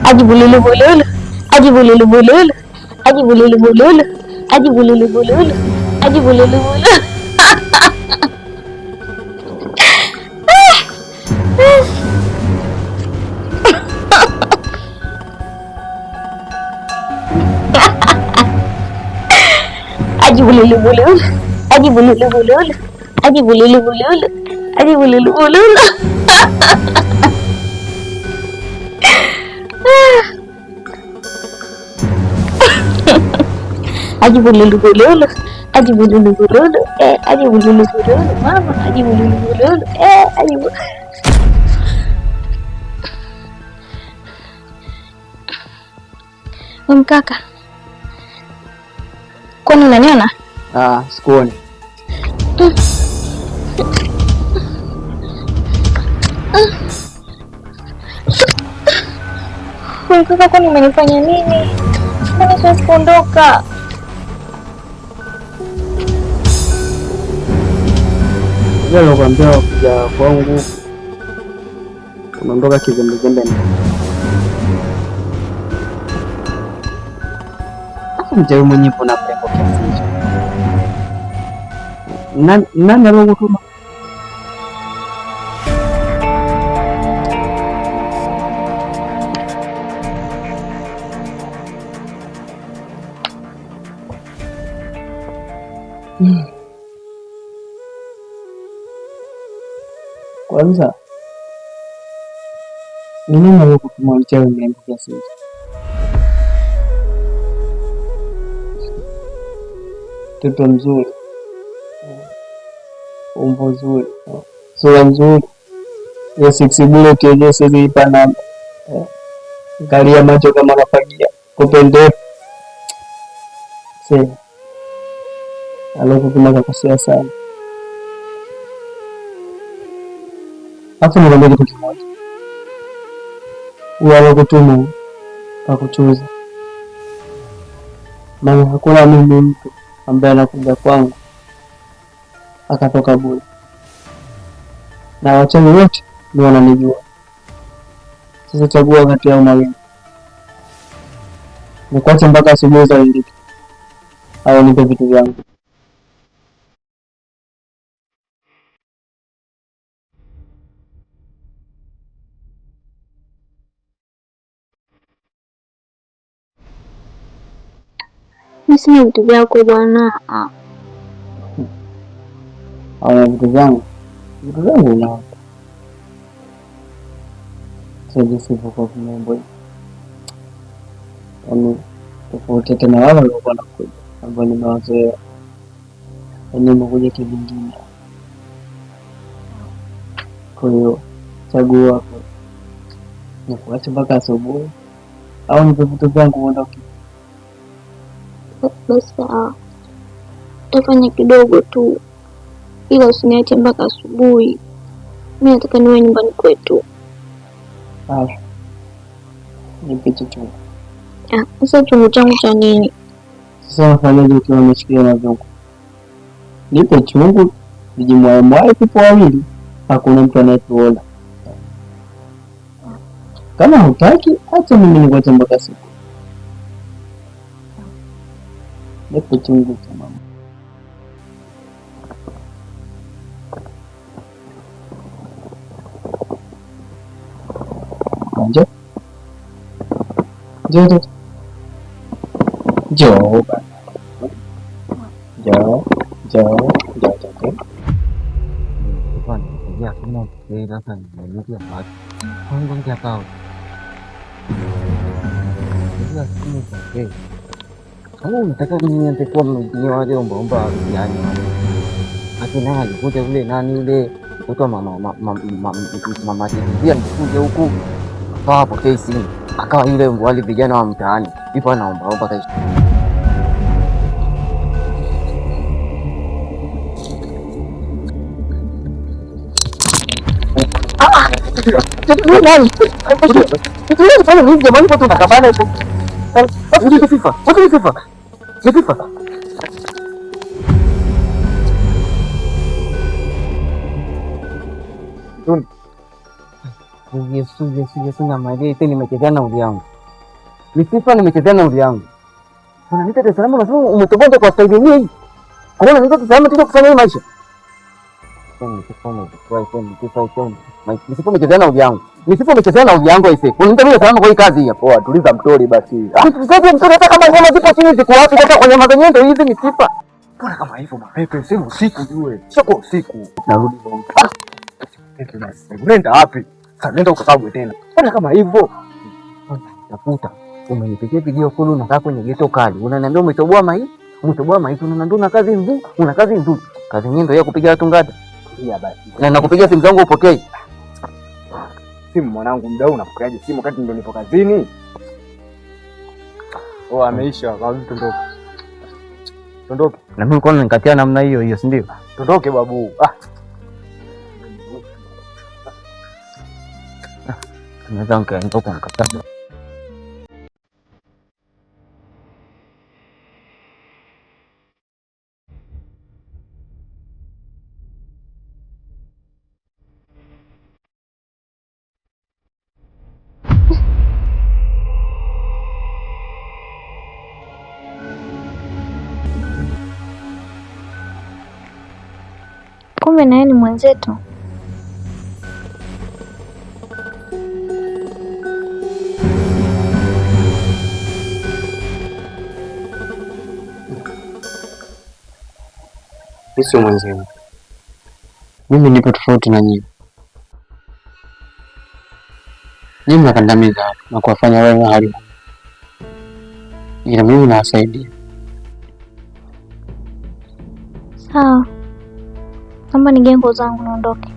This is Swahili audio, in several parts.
Aji bululu bululu. Aji bululu bululu. Aji bululu bululu. Aji bululu bululu. Aji bululu bululu. Aji bululu bululu. Aji bululu bululu. Aji bululu bululu. Aji bululu bululu. Aji bululu bululu. Aji bululu bululu. Aji bululu bululu. Mama, aji bululu bululu. Aji Mkaka, kwani unaniona? Sikuoni. Mkaka, kwani umenifanya nini? Kwani siwezi kuondoka? Nakwambia kuja kwangu unaondoka kizembezembe. Mjawe mwenyewe na mrembo kiasi hicho. Nani aliyokutuma? Kwanza ni nani aliyokutuma mchawi mrembo kiasi hicho? Mtoto mzuri, umbo zuri, sura nzuri, ya flexibility yenyewe siwezi ipa namba. Angalia macho kama nafagia, kupendeza. Sasa alokutuma kakosea sana. Hapo nikwambia kitu kimoja. Huyo alokutuma pakuchuza. Maana hakuna mimi mtu ambaye anakuja kwangu akatoka bure, na wachawi wote ni wananijua. Sasa chagua kati yao mawili, nikuache mpaka asubuhi za wengine au nipe vitu vyangu. Mimi sina vitu vyako bwana. Au vitu vyangu? Vitu vyangu unao. Sasa sivyo kwa mambo. Tofauti tena wale walikuwa wanakuja ambao nimewazoea. Nimekuja kivingine. Kwa hiyo chagua hapo. Nikuache mpaka asubuhi au nipe vitu vyangu uondoke. Basi sawa, utafanya kidogo tu, ila usiniache mpaka asubuhi. Mimi nataka niwe nyumbani kwetu. Nipe chungu. Sasa chungu changu cha nini? Sasa nafanyaje ukiwa umeshikilia na vyungu? Nipe chungu, vijimwaemwae tupo wawili, hakuna mtu anayetuona. Kama hutaki, acha mimi nikuache mpaka siku. Nipe chungu cha mama. Njoo. Njoo bana. Njoo. Bwana, ya kama ndio sana ndio hapa. Kwangu ndio hapa. Ndio simu zake. Kama unataka niende kwa mjini wale omba yani. Akina alikuja yule nani yule kutoa mama ndio alikuja huku. Hapo kesi akawa yule wale vijana wa mtaani. Ipo anaomba kaisha. Yesu, nimechezea na uli yangu. Misifa nimechezea na uli yangu. Unaniita Dar es Salaam unasema umetoboa kwa staili hii. Kwa nini unaniita Dar es Salaam tena kufanya maisha? Misifa umechezea na uli yangu. Misifa umechezea na uli yangu aise. Unaniita Dar es Salaam kwa hii kazi hii. Poa, tuliza mtori basi. Sasa mtori hata kama ngoma zipo chini ziko wapi hata kwenye mazanyendo hizi Misifa? Mbona kama hivyo mapepe sema usiku jue. Sio kwa usiku. Narudi kwa pepe basi. Unaenda wapi? Sasa nenda ukakabwe tena. Mbona kama hivyo? Tafuta. Umenipigia video call unakaa kwenye geto kali. Unaniambia umetoboa mai? Umetoboa mai unaniambia una kazi nzuri. Una kazi nzuri. Kazi nyingine ndio ya kupiga watu ngada. Iya basi. Na nakupigia simu zangu upokee. Simu mwanangu mdau unapokeaje simu wakati ndio nipo kazini? Oh ameisha. Kwa vipi tondoke? Tondoke. Na mimi niko nikatia namna hiyo hiyo, si ndio? Tondoke babu. Naweza nikaondoka nikakata. Kumbe na yeye ni mwenzetu. Sio mwenzenu. Mimi nipo tofauti na nyinyi. Nyinyi mnakandamiza na kuwafanya wawe hali. Ila mimi nawasaidia. Sawa. Kama ni gengo zangu naondoke.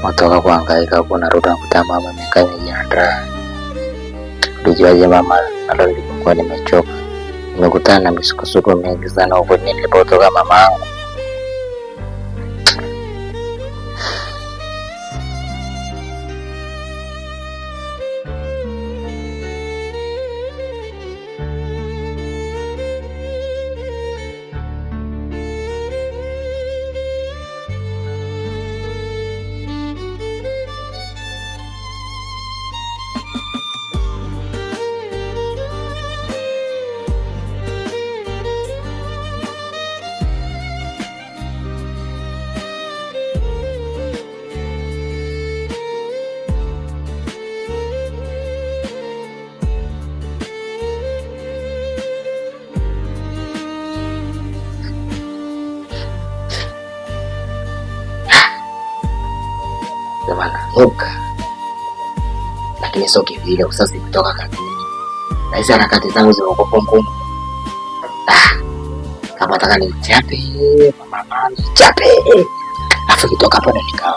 Watoka kuhangaika huko narudi nakuta mama amekaa imejiandaa. Ulijuaje mama nalo nilipokuwa nimechoka. Nimekutana na misukosuko mingi sana huko nilipotoka mama yangu. Nanuka, lakini sio kivile. Usasi kutoka kazini na hizi harakati zangu zimekuwa ngumu. Kama nataka nichape mama nichape, afu kitoka hapo ndo nikao.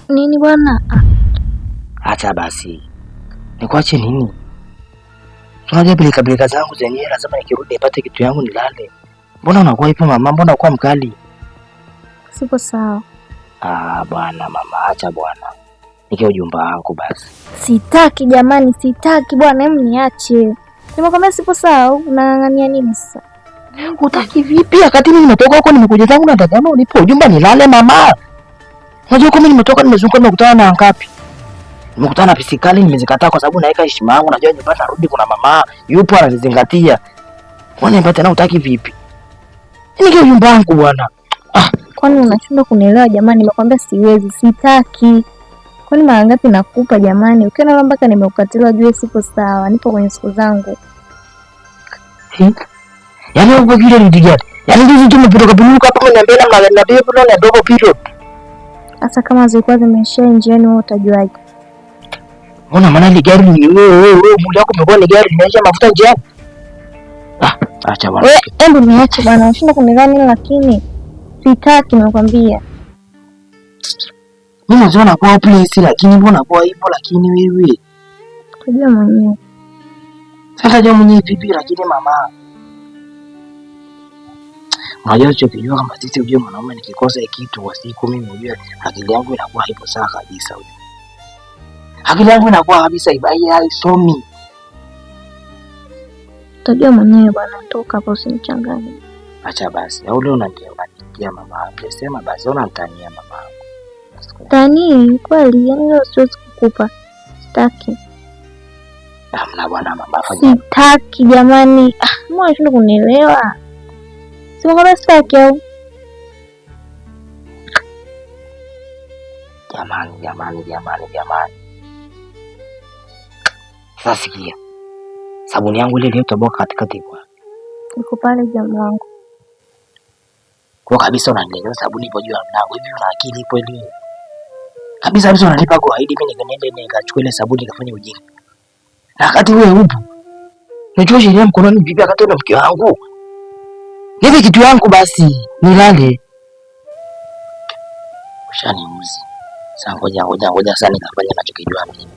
Nini bwana? Acha basi. Nikuache nini? Unajua pilika zangu zenyewe lazima nikirudi nipate kitu yangu nilale. Mbona unakuwa hivyo mama? Mbona unakuwa mkali? Sipo sawa. Bwana mama, acha bwana. Nike ujumba wako basi. Sitaki jamani, sitaki bwana, hebu niache. Nimekwambia sipo sawa, unang'ang'ania nini sasa? Utaki vipi? Wakati mimi nimetoka huko nimekuja zangu na dada yangu nipo jumba nilale mama. Unajua kama nimetoka nimezunguka nimekutana na ngapi? Nimekutana na pisikali nimezikataa kwa sababu naweka heshima yangu, najua nyumbani narudi kuna mama yupo ananizingatia. Kwani nipate na utaki vipi? Ndio nyumba yangu bwana. Kwani unashindwa kunielewa jamani? Nimekwambia siwezi, sitaki. Kwani mara ngapi nakupa jamani? Ukiona mpaka nimeukatiliwa juu sipo sawa, nipo kwenye siku zangu. Yaani uko kile ni digati. Yaani hizi tu mpitoka binuka hapa mniambia na bebe bado na dogo pito. Sasa kama zilikuwa zimeisha njiani wewe utajuaje? Mbona maana ile gari ni wewe mwili wako umekuwa ni gari inaisha mafuta njiani? Acha bwana. Hebu niache bwana, unashinda kunielewa nini lakini? Sitaki nakwambia. Mimi naona kwa place lakini mbona kwa hivyo lakini wewe? Unajua mwenyewe. Sasa jua mwenyewe vipi lakini mama. Unajua chokijua kama sisi ujue mwanaume nikikosa kitu wa siku mimi ujue akili yangu inakuwa haipo sawa kabisa ujue. Akili yangu inakuwa kabisa ibai haisomi. Utajua mwenyewe bwana, toka hapo usinichanganye. Acha basi. Au leo unaniambia mama hapo. Sema basi unamtania mama. Tani kweli, yani leo siwezi kukupa. Sitaki. Hamna bwana mama fanya. Sitaki jamani. Mbona unashindwa kunielewa? Sema kama sitaki au? Jamani. Sasa sikia. Sabuni yangu ile leo toboka katikati kwa. Niko pale jamu wangu. Kwa kabisa unaniletea sabuni ipo juu ya mlango. Hivi una akili ipo ile? Kabisa unanipa kwa haidi mimi nikaende nikachukua ile sabuni nikafanya ujinga. Na wakati wewe upo. Unajua sheria mkononi vipi wakati una mke wangu? Nipe kitu yangu basi, nilale. Ushaniuzi. Sasa ngoja sana nikafanya ninachokijua mimi.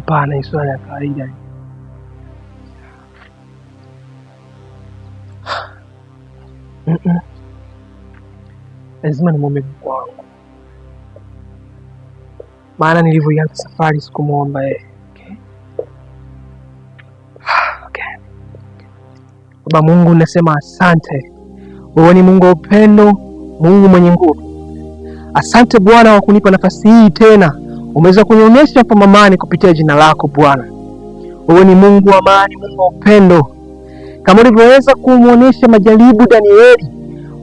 Hapana, ni swala ya kawaida. Lazima nimwombe Mungu wangu, maana nilivyoianza safari sikumwomba yeye. Okay. Baba Mungu, nasema asante. Wewe ni Mungu wa upendo, Mungu mwenye nguvu. Asante Bwana wa kunipa nafasi hii tena. Umeweza kunionyesha kwa amani kupitia jina lako Bwana. Wewe ni Mungu wa amani, Mungu wa upendo. Kama ulivyoweza kumuonyesha majaribu Danieli,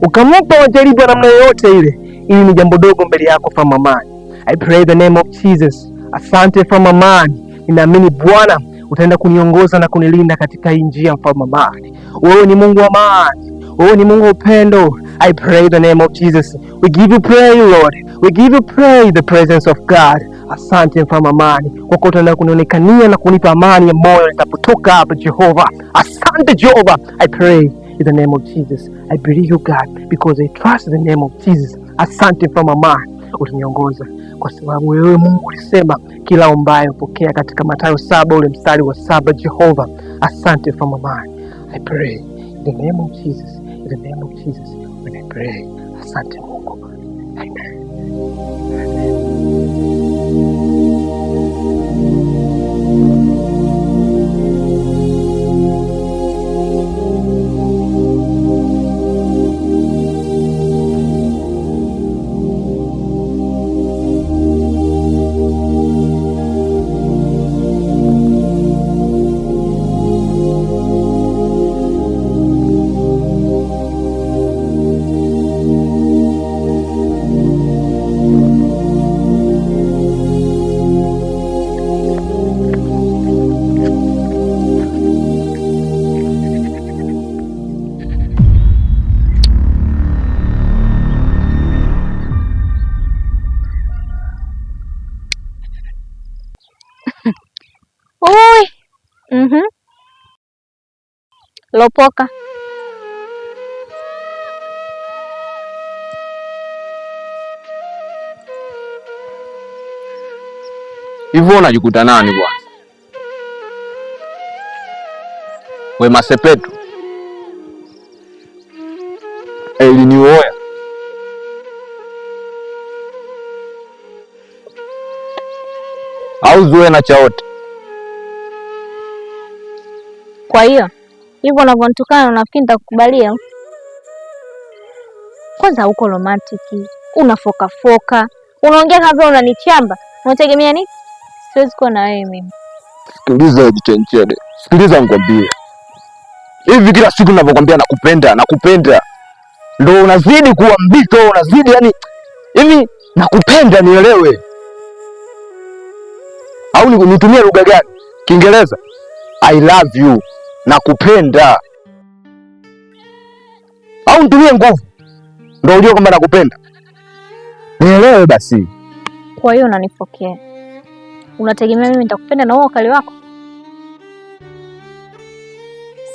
ukampa majaribu ya namna yoyote ile, ili ni jambo dogo mbele yako kwa amani. I pray the name of Jesus. Asante kwa amani. Ninaamini Bwana utaenda kuniongoza na kunilinda katika hii njia kwa amani. Wewe ni Mungu wa amani. Wewe ni Mungu wa upendo. I pray the name of Jesus. We give you praise, Lord. We give you praise, the presence of God. Asante mfalme amani, kwa kuwa utaenda kunionekania na kunipa amani ya moyo nitapotoka hapa Jehova. Asante Jehova. I pray in the name of Jesus. I believe you God because I trust the name of Jesus. Asante mfalme amani, utaniongoza kwa sababu wewe Mungu ulisema kila ombaye upokea, katika Mathayo 7 ule mstari wa 7 Jehova. Asante mfalme amani. I pray in the name of Jesus. In the name of Jesus. When I pray. Asante Mungu. Amen. Oi. Lopoka. Hivyo unajikuta nani bwana? Wema Sepetu. Elinioya. Au Zuena Chaota. Kwa hiyo hivyo unavyonitukana unafikiri nitakukubalia? Kwanza uko romantiki, unafoka, unaongea kama vile unanichamba. Unategemea nini? Siwezi kuwa na wewe mimi. Sikiliza Jitenchere. Sikiliza nikwambie. Hivi kila siku ninavyokuambia nakupenda. Ndio unazidi kuwa mbito, unazidi yani hivi nakupenda, nielewe. Au nitumie lugha gani? Kiingereza? I love you. Nakupenda. Au nitumie nguvu ndio unajua kwamba nakupenda? Nielewe basi. Kwa hiyo unanifokea. Unategemea mimi nitakupenda na wewe ukali wako?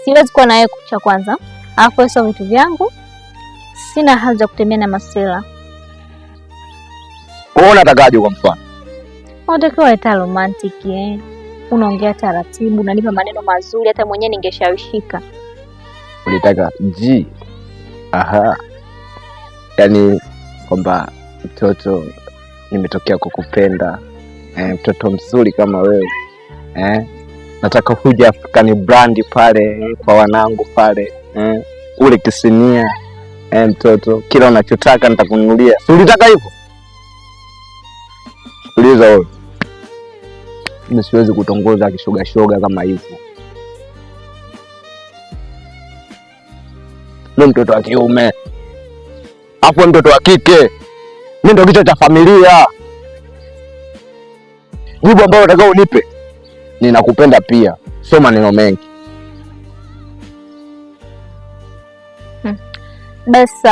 Siwezi kuwa na wewe cha kwanza. Alafu hizo vitu vyangu sina haja kutembea na masela. Wewe unatakaje kwa mfano? Unatakiwa leta romantic Unaongea taratibu, unanipa maneno mazuri, hata mwenyewe ningeshawishika. Ulitaka G. Aha. Yaani kwamba mtoto nimetokea kukupenda. Mtoto mzuri kama wewe. Nataka kuja African brand pale kwa wanangu pale. Ule kisinia. Mtoto kila unachotaka nitakununulia. Si ulitaka hivyo? Sikiliza wewe. Mimi siwezi kutongoza kishoga kama hivyo. Ni mtoto wa kiume. Hapo mtoto wa kike. Mimi ndio kichwa cha familia. Jibu ambalo unataka unipe. Ninakupenda pia. Sio maneno mengi. Basi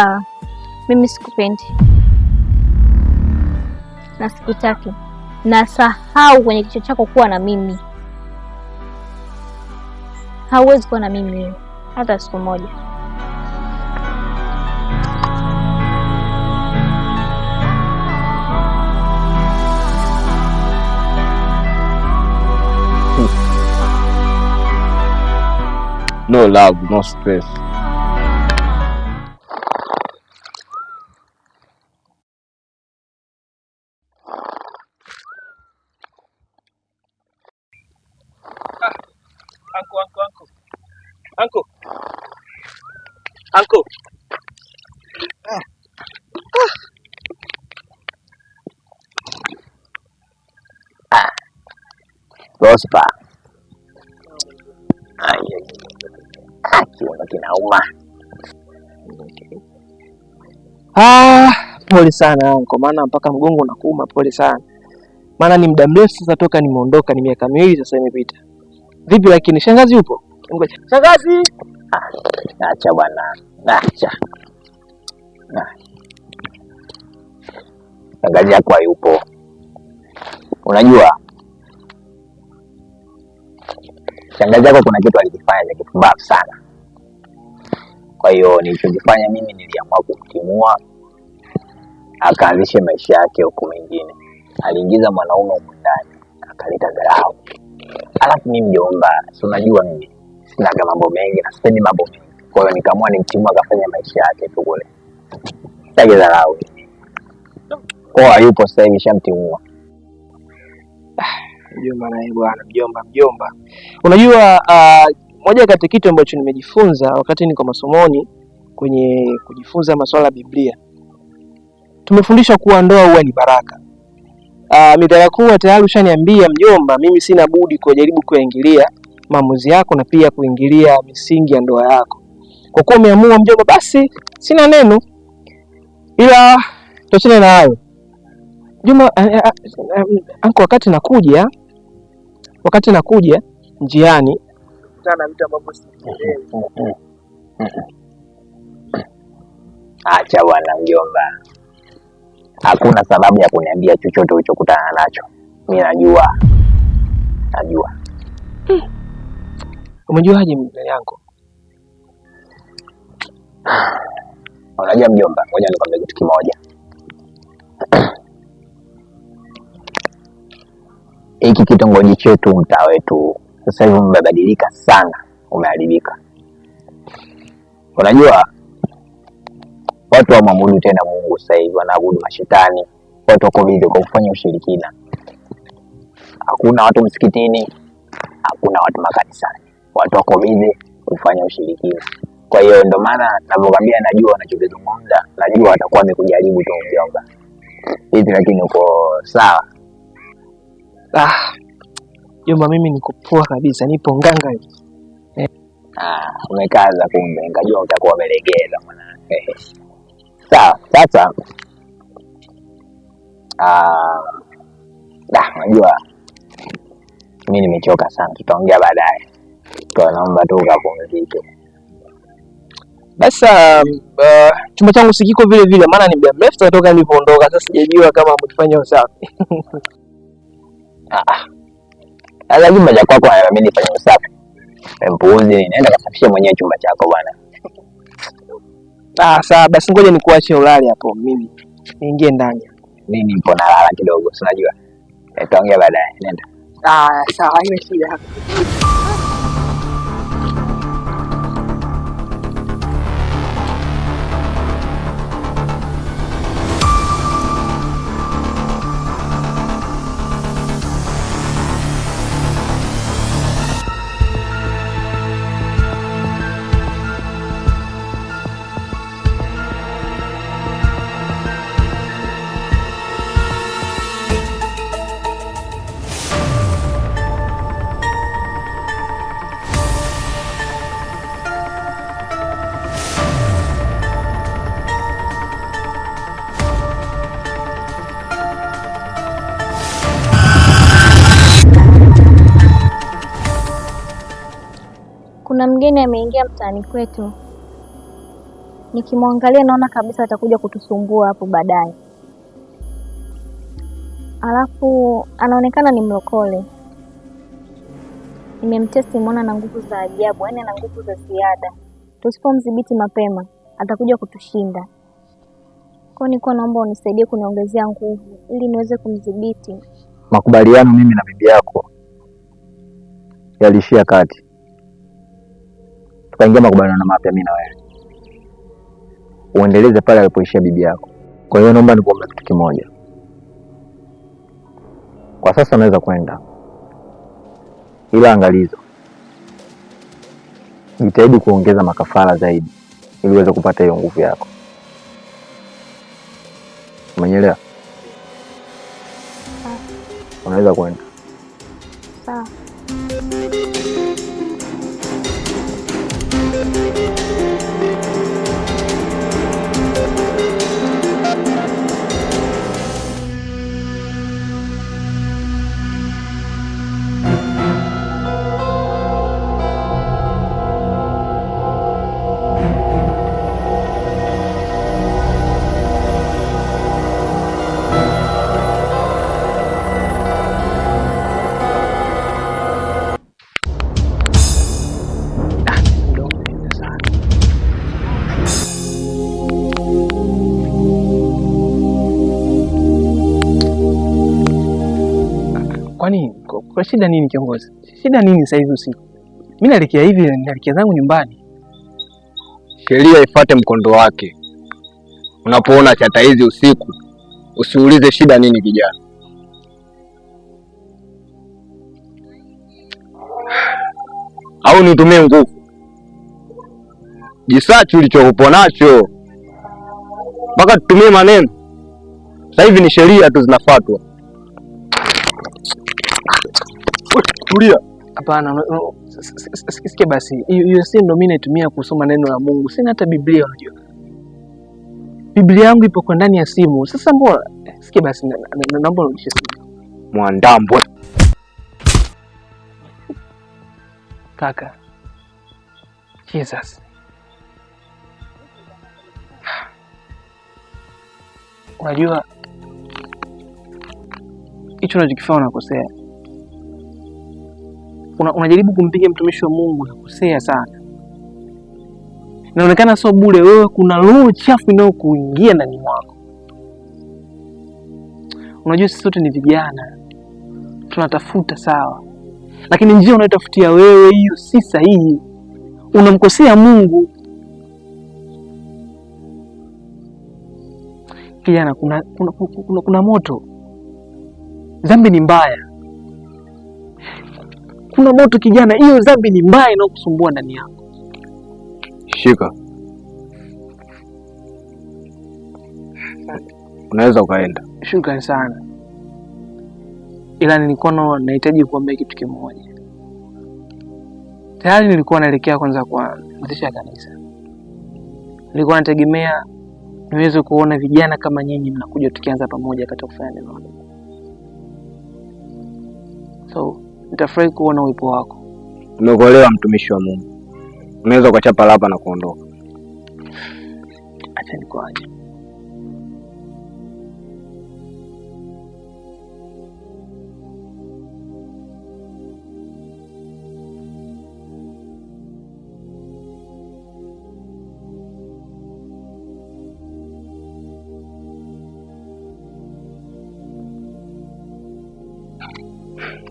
mimi sikupendi. Na sikutaki. Na sahau kwenye kichwa chako kuwa na mimi. Hauwezi kuwa na mimi hata siku moja. No love, no stress. Uncle. Prosper. Kiuno kinauma. Pole sana uncle, maana mpaka mgongo unakuuma. Pole sana. Maana ni muda mrefu sasa toka nimeondoka, ni miaka miwili sasa imepita. Vipi lakini shangazi yupo? Ngoja. Shangazi! Acha bwana. Acha. Shangazi yako hayupo. Unajua? Shangazi yako kuna kitu alikifanya cha kipumbavu sana. Kwa hiyo nilichokifanya mimi niliamua kumtimua, akaanzisha maisha yake huko mengine. Aliingiza mwanaume huko ndani, akaleta dharau. Alafu mimi mjomba, si unajua mimi sina mambo mengi na sipendi mambo mengi. Kwa hiyo nikaamua nimtimue akafanya maisha yake tu kule. Sitaki dharau. Kwa hayupo sasa hivi, shamtimua. Mjomba naye bwana, mjomba. Unajua moja kati ya kitu ambacho nimejifunza wakati niko masomoni kwenye kujifunza masuala ya Biblia. Tumefundishwa kuwa ndoa huwa ni baraka. Midhara kuwa tayari ushaniambia mjomba, mimi sina budi kujaribu kuingilia maamuzi yako na pia kuingilia misingi ya ndoa yako. Kwa kuwa umeamua mjomba, basi sina neno. Ila tuachane na hayo. Juma, anko, wakati nakuja njiani kutana vitu ambavyo sielewi. Acha bwana mjomba. Hakuna sababu ya kuniambia chochote ulichokutana nacho. Mimi najua. Umejuaje mbele yangu? Unajua mjomba, ngoja nikwambie kitu kimoja. Hiki kitongoji chetu, mtaa wetu sasa hivi umebadilika sana, umeharibika. Unajua watu hawaabudu tena Mungu sasa hivi, wanaabudu mashetani. Watu wako bize kwa kufanya ushirikina. Hakuna watu msikitini, hakuna watu makanisani. Watu wako bize kufanya ushirikina. Kwa hiyo ndio maana ninapokuambia najua wanachokizungumza, najua watakuwa wamekujaribu tu mjomba. Hivi lakini uko sawa? Jomba, mimi niko poa kabisa, nipo nganga hivi. Umekaza kumbe, ngajua utakuwa umelegeza mwana. Sawa, sasa unajua mimi nimechoka sana, tutaongea baadaye. Kwa naomba tu ukapumzike. Basi chumba changu sikiko vile vile, maana ni muda mrefu kutoka nilipoondoka. Sasa sijajua kama mtafanya usafi. Sasa chumba cha kwako na mimi nifanye usafi. Mpuuzi, nenda kasafishe mwenyewe chumba chako bwana. Sawa, basi ngoja nikuache ulale hapo, mimi niingie ndani. Mimi nipo nalala kidogo, si unajua. Tutaongea baadaye, nenda. Sawa, haina shida. Kuna mgeni ameingia mtaani kwetu. Nikimwangalia naona kabisa atakuja kutusumbua hapo baadaye. Alafu anaonekana ni mlokole. Nimemtesti, nimeona na nguvu za ajabu, yaani ana nguvu za ziada. Tusipomdhibiti mapema atakuja kutushinda. Kwa hiyo nilikuwa naomba unisaidie kuniongezea nguvu ili niweze kumdhibiti. Makubaliano mimi na bibi yako yalishia kati. tukaingia makubaliano mapya mimi na wewe. Uendeleze pale alipoishia bibi yako. Kwa hiyo naomba nikuombe kitu kimoja. Kwa sasa unaweza kwenda. Ila angalizo. Jitahidi kuongeza makafara zaidi ili uweze kupata hiyo nguvu yako. Umeelewa? Unaweza kwenda. Sawa. Kwani kwa shida nini kiongozi? Shida nini sasa hivi usiku? Mimi naelekea hivi, naelekea zangu nyumbani. Sheria ifuate mkondo wake. Unapoona chata hizi usiku, usiulize shida nini kijana. Au nitumie nguvu. Jisachi ulichokupo nacho. Mpaka tutumie maneno. Sasa hivi ni sheria tu zinafuatwa. Tulia. Hapana, sikia basi. Hiyo si ndio mimi naitumia kusoma neno la Mungu. Sina hata Biblia unajua. Biblia yangu ipo kwa ndani ya simu. Sasa mbona sikia basi naomba urudishe simu. Mwandambwe. Kaka. Jesus. Unajua hicho unachokifanya unakosea. Unajaribu kumpiga mtumishi wa Mungu, unakosea sana. Inaonekana sio bure, wewe kuna roho chafu inayokuingia ndani mwako. Unajua sisi sote ni vijana. Tunatafuta sawa. Lakini njia unayotafutia wewe hiyo si sahihi. Unamkosea Mungu. Kijana, kuna moto. Dhambi ni mbaya. Kuna moto kijana, hiyo dhambi ni mbaya inayokusumbua ndani yako. Shika. Unaweza ukaenda. Shukrani sana. Ila nilikuwa nahitaji kuambia kitu kimoja. Tayari nilikuwa naelekea kwanza kuanzisha kanisa. Nilikuwa nategemea niweze kuona vijana kama nyinyi mnakuja tukianza pamoja katika kufanya neno la Mungu. So, nitafurahi kuona uwepo wako. Umekuelewa mtumishi wa Mungu. Unaweza ukachapa lapa na kuondoka. Acha nikwaje.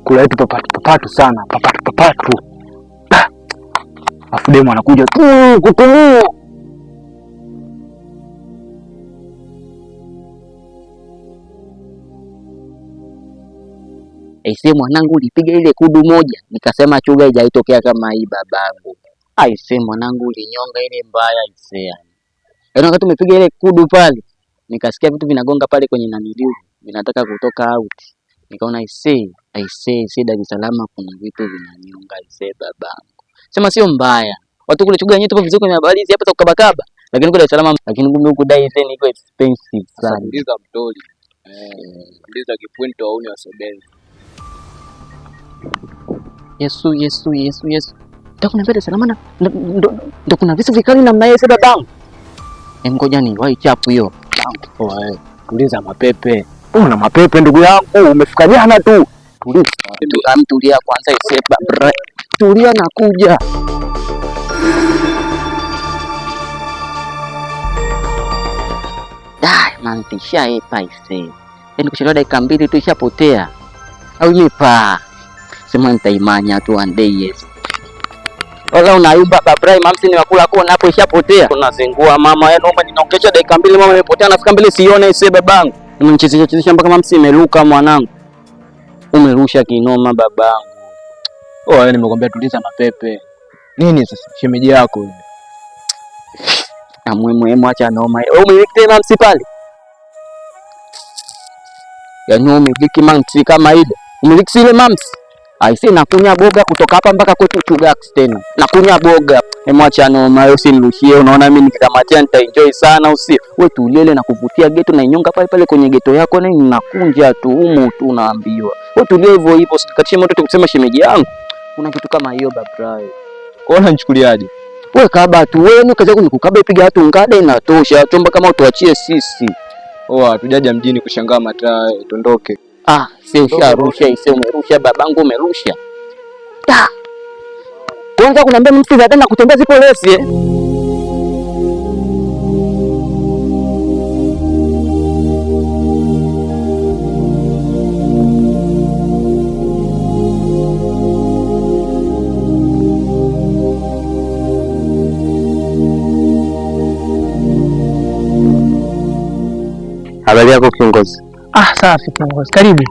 Kula yetu papatu sana, papatu. Afu demo anakuja tu kutumua. Aisee mwanangu, ulipiga ile kudu moja, nikasema chuga haijaitokea kama hii babangu. Aisee mwanangu, ulinyonga ile mbaya aisee. Yaani wakati umepiga ile kudu pale, nikasikia vitu vinagonga pale kwenye naniliu, vinataka kutoka out. Nikaona aisee Dar es Salaam kuna vitu vinanyonga aisee babangu. Sema sio mbaya. Watu kule chuga yenyewe tupo vizuri kwenye habari hizi hapa za kukabakaba. Lakini kule Dar es Salaam, lakini kumbe huko Dar ni iko expensive sana. Sikiliza mtoli. Sikiliza kipunto au ni wasebenzi. Yesu. Ndio kuna Dar es Salaam ndo kuna vitu vikali namna hiyo sasa babangu. Ngoja ni wai chapu hiyo. Tuliza mapepe. Una mapepe ndugu yangu, umefika jana tu. Tulia kwanza isepa bra. Tulia na kuja. Dai man tisha epa ise. Yaani kuchelewa dakika 2 tu ishapotea. Au yepa. Sema nitaimanya tu one day yes. Wala unayumba babrai mamsi ni wakula kona hapo ishapotea. Unazingua mama, yaani mama ninaongesha dakika 2 mama imepotea nafika mbele sione ise babangu. Umenichezesha mpaka mamsi imeruka mwanangu. Umerusha kinoma babangu. Oh, nimekwambia tuliza mapepe. Nini sasa shemeji yako hivi? Na muhimu acha noma. Wewe umiliki mamsi pale? Yaani umiliki mamsi kama ile. Umiliki ile mamsi. Aisi nakunya boga kutoka hapa mpaka kwetu Chugax tena. Nakunya boga. Mwacha noma, usinirushie. Unaona mimi nikikamatia nitaenjoy sana usio. Wewe tuliele na kuvutia geto na inyonga pale pale kwenye geto yako na ninakunja tu humu tu naambiwa. Wewe tulie hivyo hivyo usikatishe moto kusema shemeji yangu. Kuna kitu kama hiyo babrai. Kwa unanichukuliaje? Wewe kaba tu wewe ni kazi yako ni kukaba ipiga watu ngada inatosha. Chomba kama utuachie sisi. Hatujaja mjini kushangaa mataa, tuondoke. Sisha rusha ise umerusha babangu umerusha. Kwanza kuniambia mimi msiza tena kutembea zipo lesi Habari yako kiongozi? Safi kiongozi. Karibu.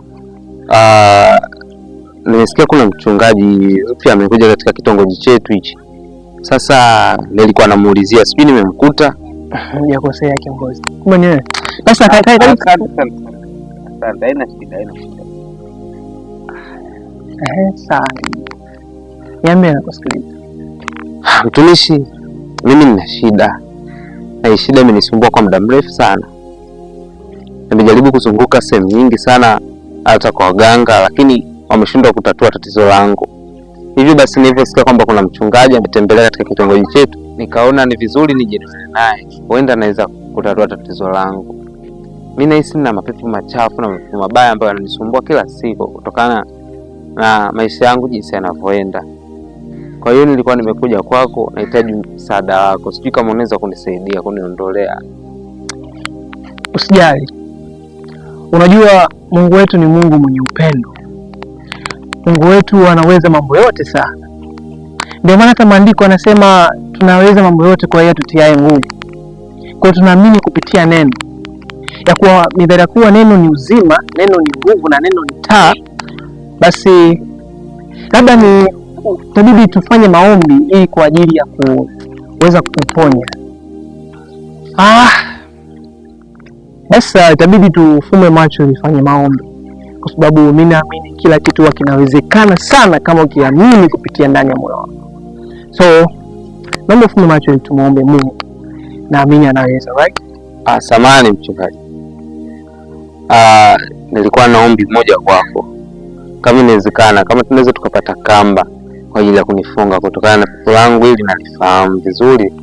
Nimesikia kuna mchungaji mpya amekuja katika kitongoji chetu hichi. Sasa nilikuwa namuulizia, sijui nimemkuta. Hujakosea kiongozi. Kumbe ni wewe. Sasa karibu. Asante, haina shida. Sawa. Niambie nakusikiliza. Mtumishi, mimi nina shida. Na hii shida imenisumbua kwa muda mrefu sana. Nimejaribu kuzunguka sehemu nyingi sana hata kwa waganga, lakini wameshindwa kutatua tatizo langu. Hivyo basi nilivyosikia kwamba kuna mchungaji ametembelea katika kitongoji chetu, nikaona ni vizuri nije naye. Huenda anaweza kutatua tatizo langu. Mimi nahisi nina mapepo machafu na mapepo mabaya ambayo yananisumbua kila siku kutokana na maisha yangu jinsi yanavyoenda. Kwa hiyo nilikuwa nimekuja kwako, nahitaji msaada wako. Sijui kama unaweza kunisaidia kuniondolea. Usijali. Unajua Mungu wetu ni Mungu mwenye upendo. Mungu wetu anaweza mambo yote sana. Ndio maana hata maandiko anasema tunaweza mambo yote kwa yeye atutiaye nguvu. Kwa tunaamini kupitia neno. Ya kuwa midhara kuwa neno ni uzima, neno ni nguvu na neno ni taa. Basi labda ni tabidi tufanye maombi ili kwa ajili ya kuweza kuponya. Basi itabidi tufume macho nifanye maombi. Kwa sababu mimi naamini kila kitu kinawezekana sana kama ukiamini kupitia ndani ya moyo wako. So, naomba ufume macho ili tumuombe Mungu. Naamini anaweza, right? Samahani mchungaji. Nilikuwa na ombi moja kwako. Kama inawezekana, kama tunaweza tukapata kamba kwa ajili ya kunifunga kutokana na pepo langu ili nalifahamu vizuri.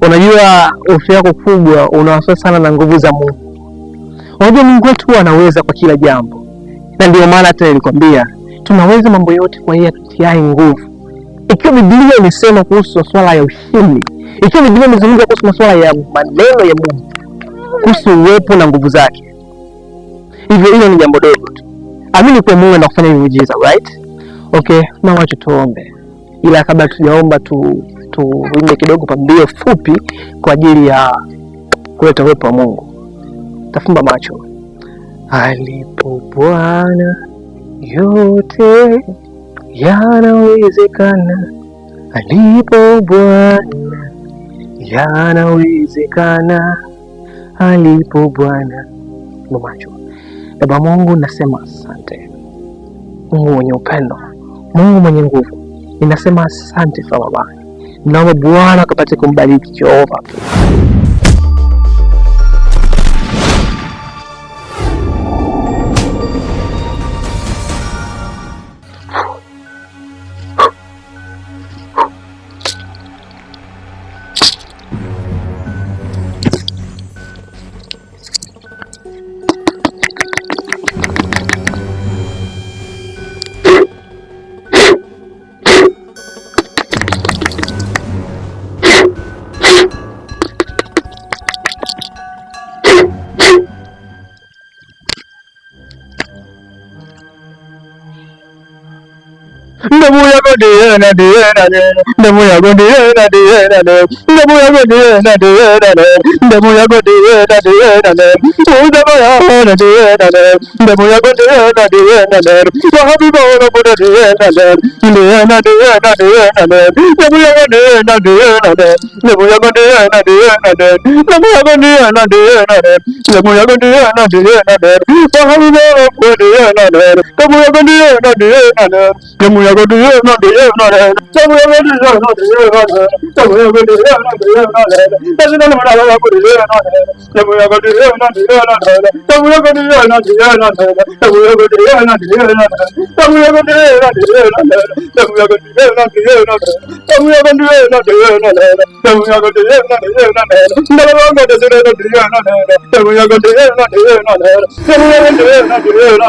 Unajua hofu yako kubwa unawaswa sana na nguvu za Mungu. Unajua Mungu wetu anaweza kwa kila jambo. Na ndio maana hata nilikwambia tunaweza mambo yote kwa yeye atutiaye nguvu. Ikiwa Biblia imesema kuhusu swala ya ushindi, ikiwa Biblia imezungumza kuhusu swala ya maneno ya Mungu, kuhusu uwepo na nguvu zake. Hivyo hilo ni jambo dogo tu. Amini kwa Mungu na kufanya miujiza, right? Okay, mama tuombe. Ila kabla tujaomba tuimbe kidogo pambio fupi kwa ajili ya kuleta uwepo wa Mungu. Tafumba macho. Alipo Bwana yote yanawezekana. Alipo Bwana yanawezekana. Alipo Bwana. Tafumba macho. Baba Mungu, nasema asante. Mungu mwenye upendo, Mungu mwenye nguvu, ninasema asante kwa Baba. Naomba Bwana akapate kumbariki Jehova. Damu yako ndiye na ndiye na damu yako ndiye na ndiye na damu yako ndiye na ndiye na damu yako ndiye na ndiye na damu yako ndiye na damu yako ndiye na ndiye na wa habiba wala kuna ndiye na ndiye na ndiye na ndiye na damu yako ndiye na ndiye na damu yako ndiye na ndiye na damu yako ndiye na ndiye na damu yako ndiye na ndiye na wa habiba wala kuna ndiye na damu yako ndiye na ndiye na damu yako ndiye na ndiye na damu yako ndiye na ndiye na damu yako ndiye na ndiye na tazina na mwana wako ndiye na damu yako ndiye na ndiye na damu yako ndiye na ndiye na damu yako ndiye na ndiye na damu yako ndiye na ndiye na damu yako ndiye na ndiye na damu yako ndiye na ndiye na damu yako ndiye na ndiye na ndala wangu tazina na ndiye na damu yako ndiye na ndiye na damu yako ndiye na ndiye na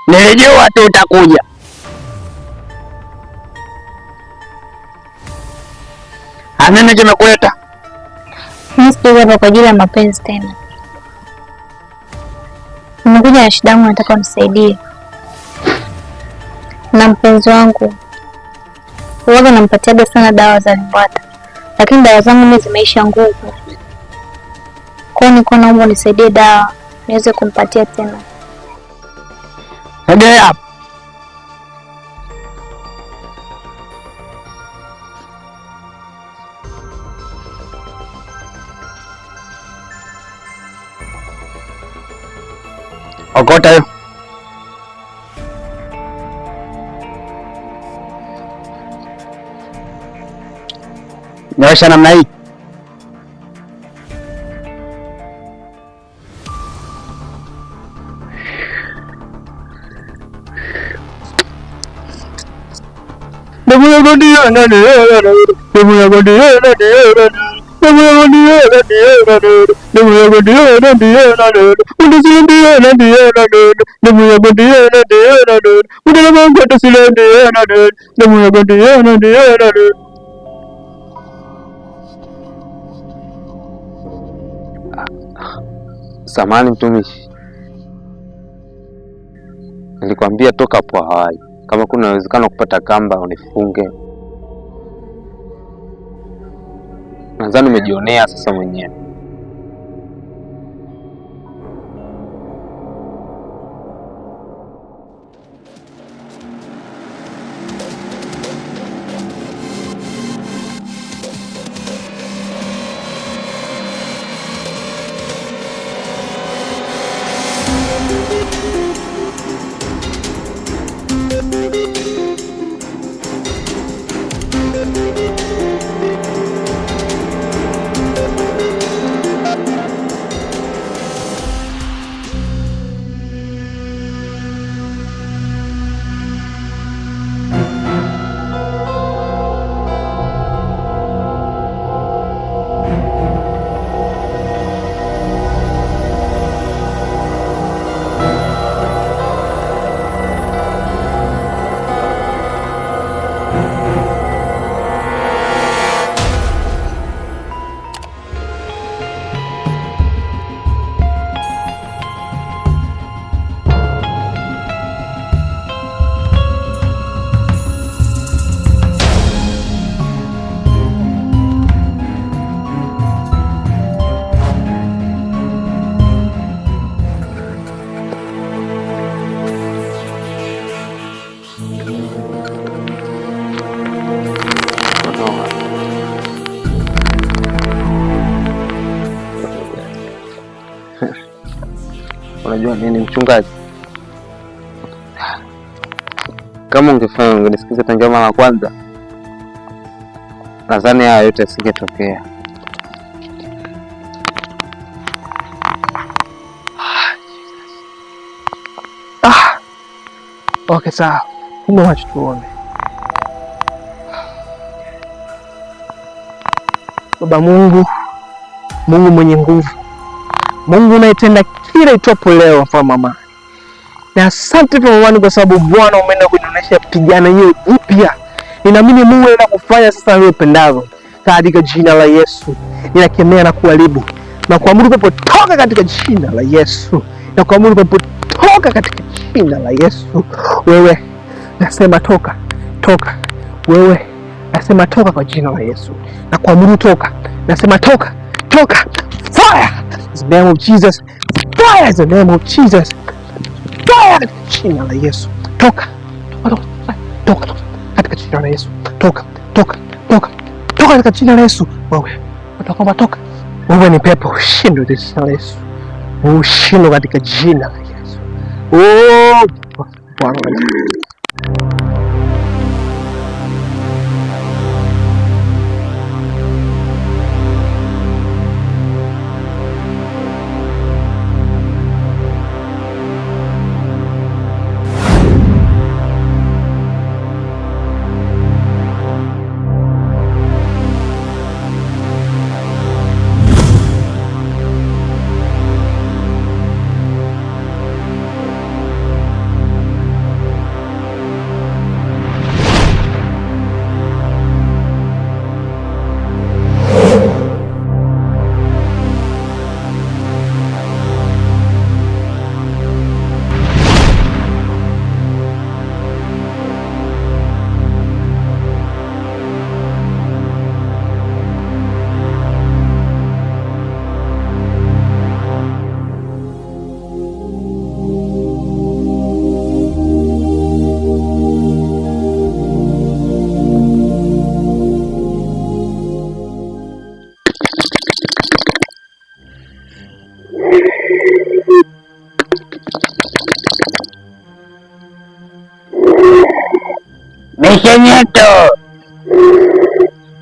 Nilijua tu utakuja. Nini kimekuleta? Mimi sikuja hapa kwa ajili ya mapenzi tena. Nimekuja na shida yangu, nataka unisaidie. Na mpenzi wangu huwaga nampatiaga sana dawa za limbwata, lakini dawa zangu mimi zimeisha nguvu. Kwa hiyo niko naomba unisaidie dawa niweze kumpatia tena. Sogea hapa. Okota hiyo. Nyosha namna hii. Damu yako ndiye na ndiye na damu yako ndiye na ndiye na damu yako ndiye na ndiye na damu yako ndiye na ndiye na undisile ndiye na ndiye na damu yako ndiye na ndiye na undala bangu tusile ndiye na damu yako ndiye na ndiye na. Samahani mtumishi, nilikwambia toka hapo awali kama kuna uwezekano kupata kamba unifunge. Nadhani umejionea sasa mwenyewe. Unajua nini mchungaji, kama ungenisikiza tangia mara ya kwanza, nadhani haya yote yasingetokea. Okay, sawa. Funga macho tuone. Baba Mungu, Mungu mwenye nguvu, Mungu unayetenda kila itwapo leo, mfalme mama. Na asante kwa mamani, kwa sababu Bwana umeenda kunionyesha pigana hiyo jipya Ninaamini Mungu anaenda kufanya sasa wewe upendavyo. Katika jina la Yesu ninakemea na kuharibu na kuamuru pepo toka katika jina la Yesu. Na kuamuru pepo toka katika jina la Yesu. Wewe nasema toka, toka. Wewe nasema toka kwa jina la Yesu. Na kuamuru toka. Nasema toka, toka. Fire in the name of Jesus. Fire in the name of Jesus. Fire katika jina la Yesu. Toka. Toka. Toka katika jina la Yesu. Toka, toka, toka. Toka katika jina la Yesu. Wewe utakomba toka. Wewe ni pepo, ushindwe katika jina la Yesu. Ushindwe katika jina la Yesu. Bwana.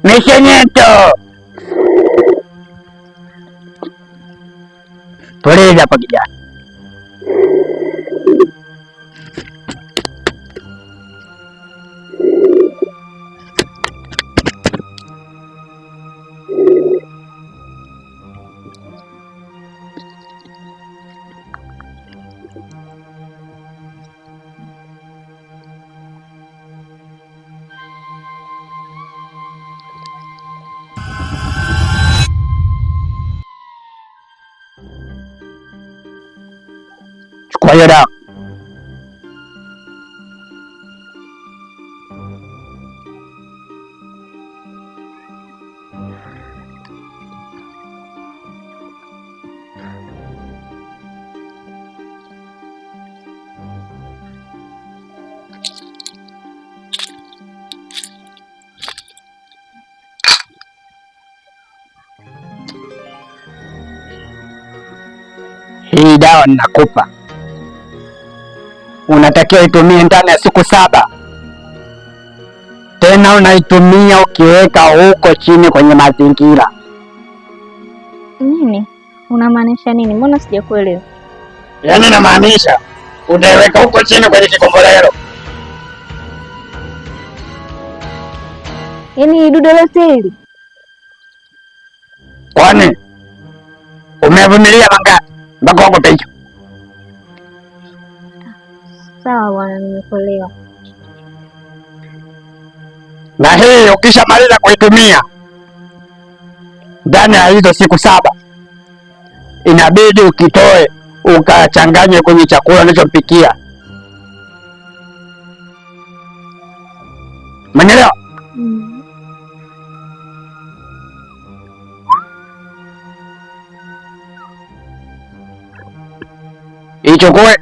Mishenyeto. Tueleze hapa kijana. Chukua hiyo dawa. Hii dawa ninakupa, unatakiwa itumie ndani ya siku 7. Tena unaitumia ukiweka huko chini kwenye mazingira. Nini? Unamaanisha nini? Mbona sijakuelewa? Yaani namaanisha utaiweka huko chini kwenye kikombolero. Yaani dude lote hili? Kwani umevumilia mangapi mpaka uko hicho? Sawa bwana, nimekuelewa. Na hii ukishamaliza kuitumia ndani ya hizo siku 7, inabidi ukitoe ukachanganye kwenye chakula unachompikia. Umeelewa? Ichukue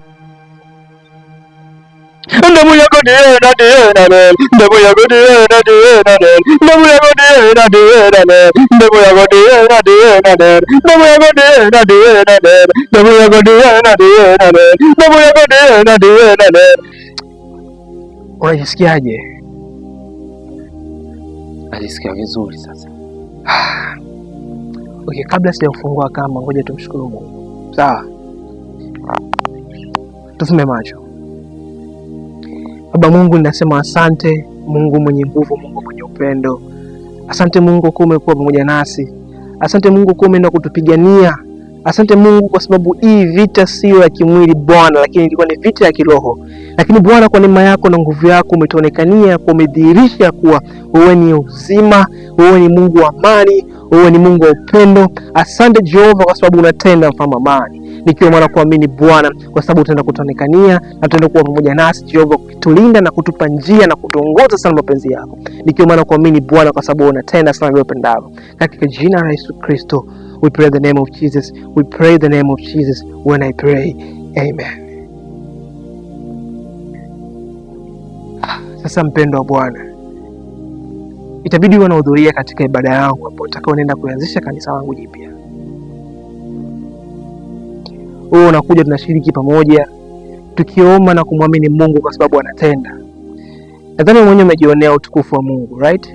ndamu yako ndiye na ndiye na ndamu yako ndiye na ndiye na ndamu yako ndiye na ndiye na ndamu yako ndiye na ndiye na ndamu yako ndiye na ndiye na ndamu yako ndiye na ndiye na ndamu yako ndiye na ndiye na. Unajisikiaje? Najisikia vizuri sasa. Okay, kabla sijafungua kamba, ngoja tumshukuru Mungu. Sawa? Tufume macho. Baba Mungu, ninasema asante Mungu mwenye nguvu, Mungu mwenye upendo. Asante Mungu kwa umekuwa pamoja nasi. Asante Mungu kwa umeenda kutupigania Asante Mungu kwa sababu hii vita sio ya kimwili Bwana, lakini ilikuwa ni vita ya kiroho. Lakini Bwana, kwa neema yako na nguvu yako umetuonekania, kwa umedhihirisha kuwa wewe ni uzima, wewe ni Mungu wa amani, wewe ni Mungu wa upendo. Asante Jehova kwa sababu unatenda mfano amani. Nikiwa mwana kuamini Bwana, kwa sababu utaenda kutuonekania na utaenda kuwa pamoja nasi Jehova, kutulinda na kutupa njia na kutuongoza sana mapenzi yako. Nikiwa mwana kuamini Bwana, kwa sababu unatenda sana vile upendavyo. Katika jina la Yesu Kristo, we pray the name of Jesus. We pray the name of Jesus when I pray. Amen. Sasa mpendo wa Bwana, itabidi unahudhuria katika ibada yangu hapo utakaoenda kuanzisha kanisa langu jipya. Wewe unakuja, tunashiriki pamoja tukiomba na kumwamini Mungu kwa sababu anatenda. Nadhani mwenyewe umejionea utukufu wa Mungu, right?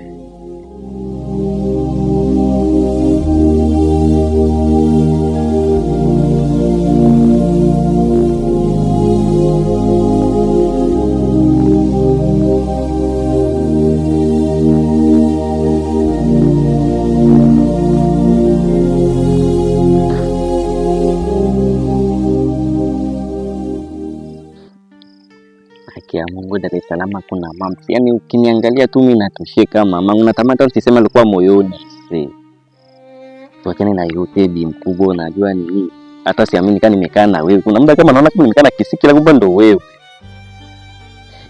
Ya Mungu, Dar es Salaam kuna mama. Yaani ukiniangalia tu mimi natosheka mama. Unatamani hata usiseme alikuwa moyoni. Tuachane na yote bi mkubwa, unajua nini? Hata siamini kama nimekaa na wewe. Kuna muda kama naona kama nimekaa na kisiki la kumbe ndo wewe.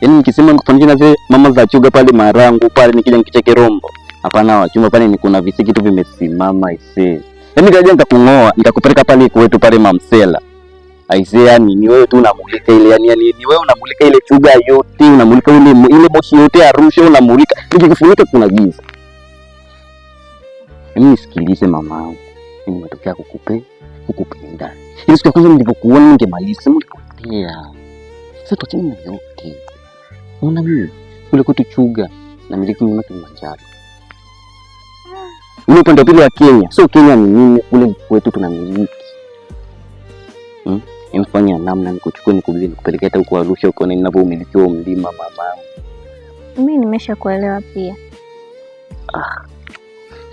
Yaani nikisema nikufanyia na zile mama za chuga pale Marangu pale nikija nikicheke Rombo. Hapana, wachumba pale ni kuna visiki tu vimesimama ise. Yaani kaja nitakungoa, nitakupeleka pale kwetu pale Mamsela. Aisee, yani ni wewe tu unamulika ile, yani ni wewe unamulika ile chuga yote, unamulika ile moshi yote Arusha unamulika. Nikikufunika kuna giza. Mimi nisikilize mama, mimi nimetokea kukupenda. Ile siku ya kwanza nilipokuona ningemaliza mlipotea. Sasa tuachane na yote. Unaona mimi kule kwetu chuga na miliki mlima Kilimanjaro. Ule upande wa pili wa Kenya, sio Kenya ni nini, kule kwetu tunamiliki. Mfanya namna nikuchukue nikupeleke hata huko Arusha huko na ninavyomiliki huo mlima mama. Mimi nimeshakuelewa pia.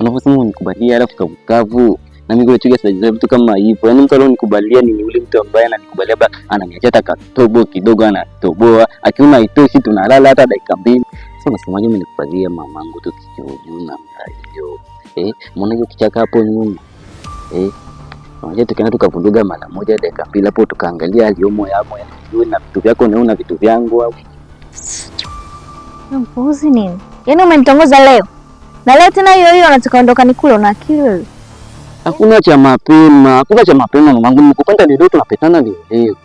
Unaposema unikubalia alafu kavukavu na mimi kule chuga sasa vitu kama hivyo. Yaani mtu alionikubalia ni yule mtu ambaye ananikubalia ba ananiacha hata katobo kidogo anatoboa. Akiona haitoshi tunalala hata dakika mbili. Sasa unasemaje mimi nikubalia mamangu tu kijuna hiyo. Mbona hiyo kichaka hapo nyuma? Unajua tukaenda tukavuruga mara moja dakika mbili hapo tukaangalia aliomo yamo na vitu vyako na una vitu vyangu au. Mpuuzi nini? Yaani umenitongoza leo. Na leo tena hiyo unataka ondoka nikule, una akili wewe? Hakuna cha mapema mamangu, nimekupenda leo tunapetana leo.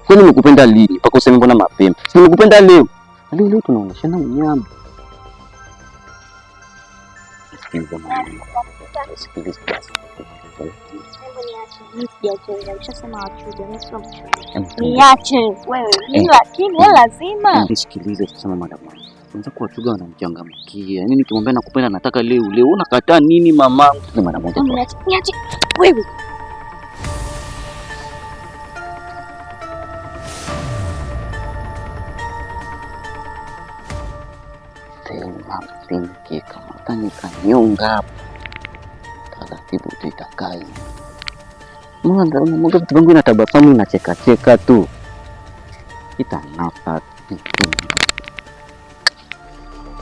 Kwani nimekupenda lini? Mpaka useme mbona mapema? Si nimekupenda leo. Leo tunaonyeshana unyama. Sikiliza mama. Sikiliza basi. Niache wewe, lakini lazima nisikilize kusema madam. Unaweza kuwachuga wanamchangamkia. Yaani nikimwambia nakupenda nataka leo unakataa nini mamangu? Ni mara moja. Niache wewe. Sema kama tani kanyonga hapo. Taratibu tutakai. Mbona vitu vingi na tabasamu inacheka tu. Itanapa.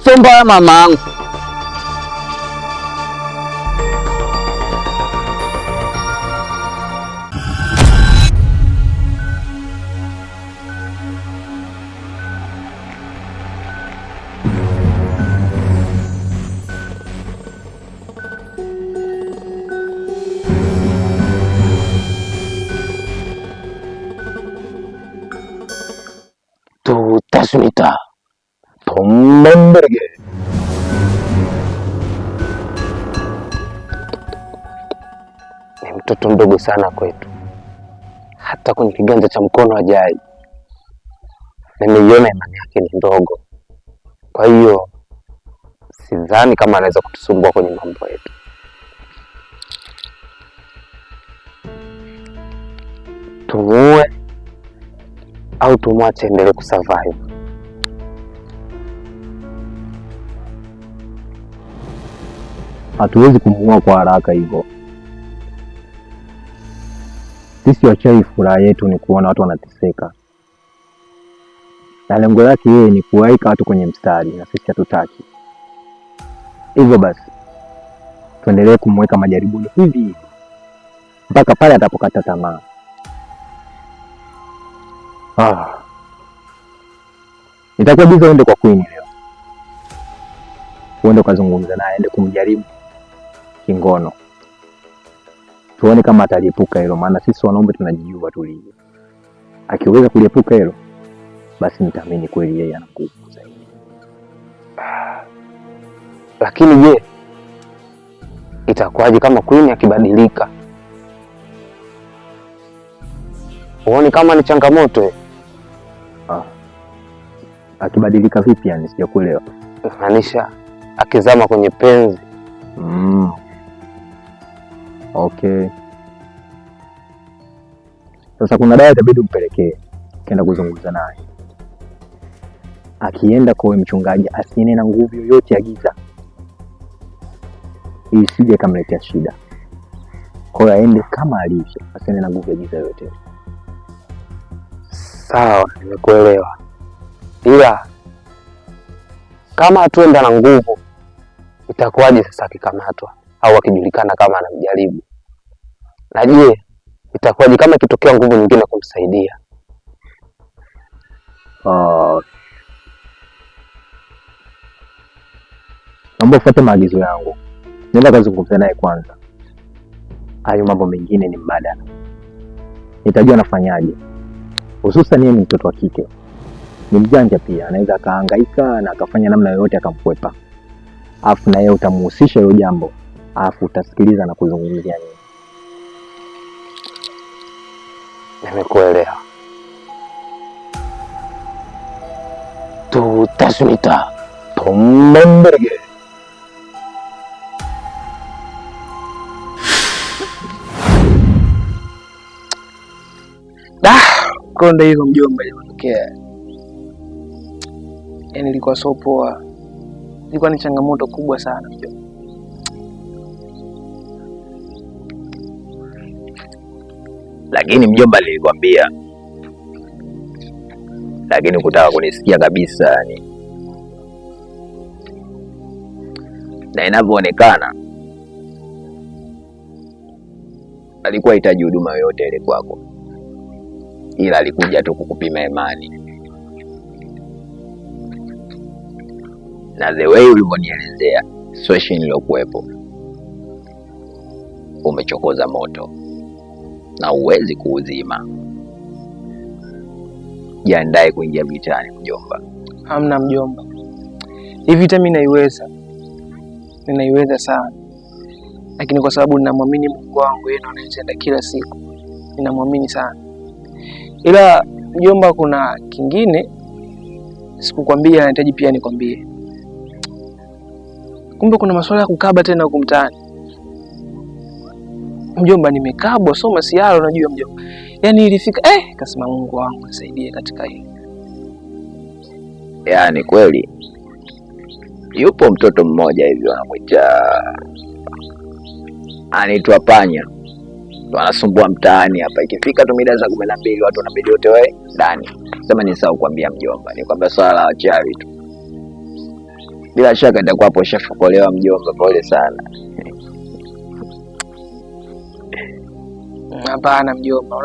Somba mamangu. Tasmita Tombemberge. Ni mtoto mdogo sana kwetu, hata kwenye kiganja cha mkono hajai. Nimeiona imani yake ni ndogo, kwa hiyo sidhani kama anaweza kutusumbua kwenye mambo yetu. Tumuue au tumwache endelee kusurvive? Hatuwezi kumuua kwa haraka hivyo. Sisi wachawi furaha yetu ni kuona watu wanateseka, na lengo lake yeye ni kuwaika watu kwenye mstari, na sisi hatutaki hivyo. Basi tuendelee kumweka majaribuni hivi hivi mpaka pale atapokata tamaa. Nitakuwa biza uende kwa Queen leo, uende ukazungumza naye, ende kumjaribu kingono, tuone kama ataliepuka hilo, maana sisi wanaume tunajijua tulivyo. Akiweza kuliepuka hilo, basi nitaamini kweli yeye ana nguvu zaidi. Lakini je, itakuwaje kama Queen akibadilika? Uone kama ni changamoto. Akibadilika vipi yani? Sijakuelewa. Maanisha akizama kwenye penzi. Okay. Sasa kuna dawa itabidi umpelekee, kenda kuzungumza naye. Akienda kwa mchungaji asiene na nguvu yoyote ya giza, isije kamletea shida. Kwa hiyo aende kama alivyo, asiene na nguvu ya giza yoyote. Sawa, nimekuelewa. Ila kama atuenda na nguvu, itakuwaje sasa akikamatwa au akijulikana kama anamjaribu? Na je, itakuwaje kama ikitokea nguvu nyingine kumsaidia? Naomba ufuate maagizo yangu. Nenda kazungumza naye kwanza. Hayo mambo mengine ni mbadala. Nitajua nafanyaje. Hususan yeye ni mtoto wa kike. Ni mjanja pia, anaweza akahangaika na akafanya namna yoyote akamkwepa. Alafu na yeye utamuhusisha hilo jambo. Alafu utasikiliza na kuzungumzia nini. Nimekuelewa. Tutasmita Tombomberge. Konde hiyo mjomba ilitokea. Yaani ilikuwa so poa. Ilikuwa ni changamoto kubwa sana mjomba. Lakini mjomba nilikwambia. Lakini kutaka kunisikia kabisa yani. Na inavyoonekana alikuwa hitaji huduma yoyote ile kwako, ila alikuja tu kukupima imani. Na the way ulivyonielezea situation iliyokuwepo, umechokoza moto na uwezi kuuzima. Jiandae kuingia vitani mjomba. Hamna mjomba, hii vita mimi ninaiweza sana, lakini kwa sababu ninamwamini Mungu wangu, yeye ndiye anayetenda kila siku, ninamwamini sana. Ila mjomba, kuna kingine sikukwambia, nahitaji pia nikwambie. Kumbe kuna masuala ya kukaba tena huko mtaani mjomba. Nimekabwa soma sialo, unajua mjomba. Yaani ilifika kasema Mungu wangu nisaidie katika hili. Yaani kweli yupo mtoto mmoja hivi anamuita anaitwa Panya. Wanasumbua mtaani hapa, ikifika tu mida za 12 watu wanabidi wote wae ndani. Sema nisahau kuambia mjomba, ni kwamba swala la wachawi tu. Bila shaka itakuwa hapo shafukolewa mjomba, pole sana. Hapana mjomba,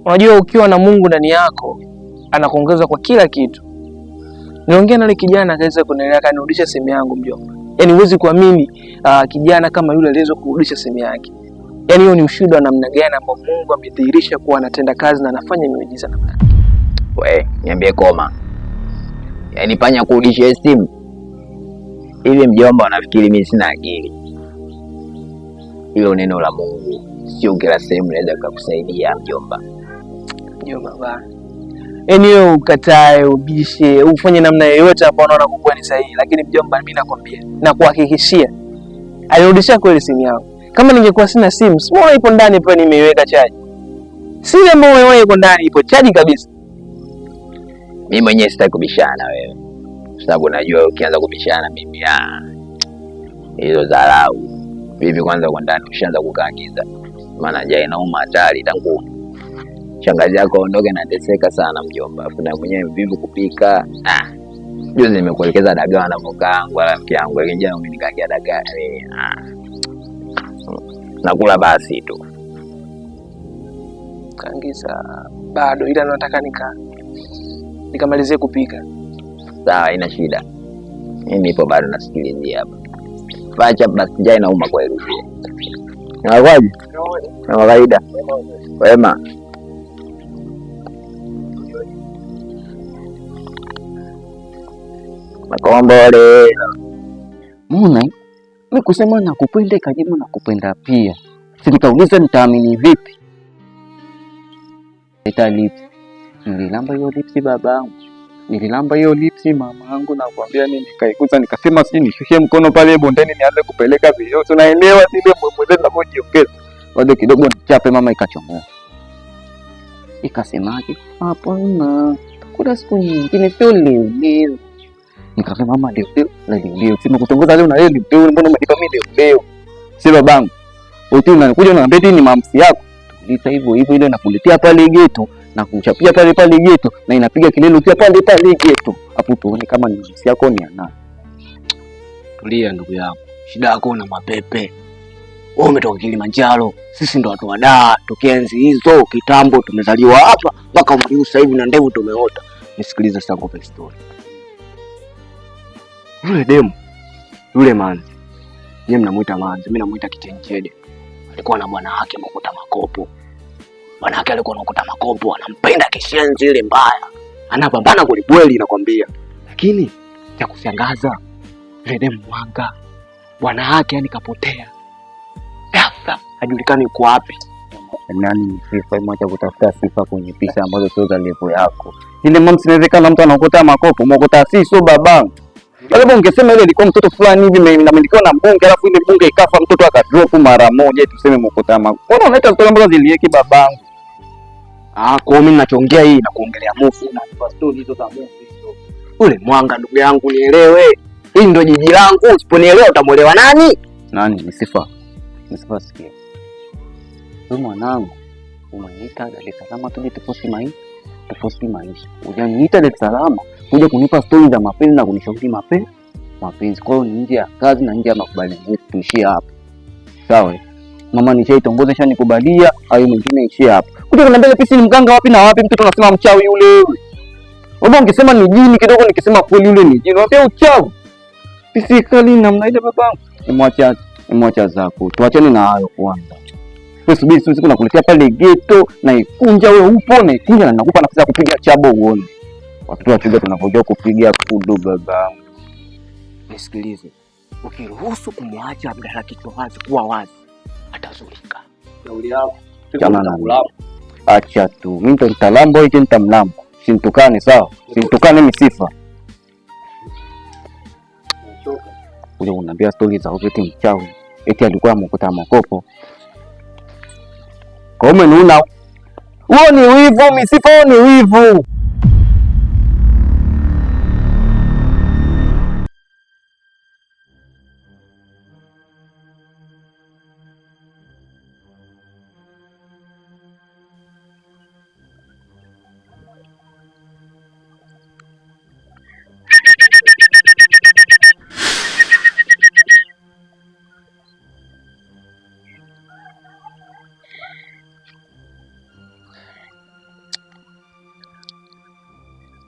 unajua ukiwa na Mungu ndani yako anakuongeza kwa kila kitu. Niongea na yule kijana akaweza kunielewa, akanirudisha simu yangu mjomba. Yaani huwezi kuamini kijana kama yule aliweza kurudisha simu yake. Yaani hiyo ni ushuhuda wa namna gani ambao Mungu amedhihirisha kuwa anatenda kazi na anafanya miujiza namna gani. We, niambie koma. Yaani Panya kurudisha simu. Hivi mjomba unafikiri mimi sina akili? Hilo neno la Mungu sio kila sehemu naweza kukusaidia mjomba. Mjomba bana. Yaani wewe ukatae, ubishe, ufanye namna yoyote hapo unaona kuwa ni sahihi, lakini mjomba mimi nakwambia na kuhakikishia alirudisha kweli simu yangu. Kama ningekuwa sina simu, simuona ipo ndani hapa nimeiweka chaji. Simu ambayo wewe iko ndani ipo chaji kabisa. Mimi mwenyewe sitaki kubishana na wewe. Kwa sababu najua ukianza kubishana mimi hizo dharau. Vipi kwanza kwa ndani ushaanza kukaangiza? Maana njaa inauma hatari tangu shangazi yako ondoke na teseka sana mjomba. Afu na mwenyewe vipi kupika? Juzi nimekuelekeza dagaa na mkaangu wala mke wangu akija umenikaangia dagaa. Nakula basi tu. Kaangiza bado, ila nataka nikamalizie kupika. Sawa, haina shida. Mimi nipo bado nasikilizia hapa. Facha basi, njaa inauma kweli. Unakwaje? Kama kawaida. Wema. Makombole. Mbona mimi kusema nakupenda ikajibu nakupenda pia. Si nikauliza nitaamini vipi? Lips. Nililamba hiyo lips babangu. Nililamba hiyo lips mamangu na kuambia nini nikaikuza nikasema si nishushe mkono pale bondeni nianze kupeleka video. Unaelewa zile mwemoze ninapojiongeza. Bado kidogo nichape mama ikachomoa. Ikasemaje? Hapana. Kuna siku nyingine sio leo. Nikasema mama leo. Sima kutongoza leo na leo mbona umenipa mimi leo? Si babangu. Uti unakuja unaambia ni mamsi yako. Tulita hivyo ile nakuletea pale geto na kuchapia pale geto na inapiga kilele pia pale geto. Hapo tuone kama ni mamsi yako ni ana. Tulia ndugu yangu. Shida yako na mapepe. Wewe umetoka Kilimanjaro. Sisi ndo watu wa Dar. Tokea enzi hizo kitambo tumezaliwa hapa mpaka umri sasa hivi na ndevu tumeota. Nisikilize sasa ngope story. Yule demu, yule manzi. Yeye mnamuita manzi, mimi namuita kichenchede. Alikuwa na bwana wake Mokota Makopo. Bwana wake alikuwa anakuta makopo, anampenda kishenzi ile mbaya. Anapambana kweli nakwambia. Lakini cha kushangaza, yule demu mwanga. Bwana wake yani kapotea. Ghafla hajulikani yuko wapi. Nani sifa moja kutafuta sifa kwenye picha ambazo sio za level yako. Ile mama sinawezekana mtu anakuta makopo, Mokota si sio babangu. Labda ungesema ile ilikuwa mtoto fulani hivi inamilikiwa na mbunge alafu ile mbunge ikafa mtoto akadrop mara moja tuseme Mokota Makopo. Mbona unaita story ambazo zilieki babangu? Kwa mimi ninachoongea hii na kuongelea mufu na story hizo za mufu hizo. Ule mwanga ndugu yangu nielewe. Hii ndio jiji langu, usiponielewa utamuelewa nani? Nani? Nisifa sikia. Wewe mwanangu, umeniita Dar es Salaam tuje tuposti maisha. Hujaniita Dar es Salaam kuja kunipa stori za mapenzi na kunishauri mapenzi. Kwa hiyo ni nje ya kazi na nje ya makubaliano yetu, tuishie hapa. Sawa? Mama nishaitongoza shanikubalia, au mwingine ishie hapa. Kuja kuniambia pisi ni mganga wapi na wapi, mtoto anasema mchawi yule. Wewe ungesema ni jini kidogo, nikisema kweli yule ni jini. Unapea uchawi. Pisi kali namna ile babangu. Nimwacha zako. Tuachane na hayo kwanza. Wewe subiri siku nakuletea pale geto na ikunja wewe upo na ikunja na nakupa nafasi ya kupiga chabo uone. Watoto wachuga tunavojua kupigia kudu baba. Nisikilize. Ukiruhusu kumwacha Abdalla kichwa wazi kuwa wazi, atazulika. Shauri yako. Chana na mlamo. Acha tu. Mimi ndo mtalambo hicho nitamlamba. Sintukane sawa? Sintukane misifa. Ule unaniambia story za eti mchawi. Eti alikuwa Mokota Makopo. Kwa hiyo umeona huo ni wivu, misifa ni wivu.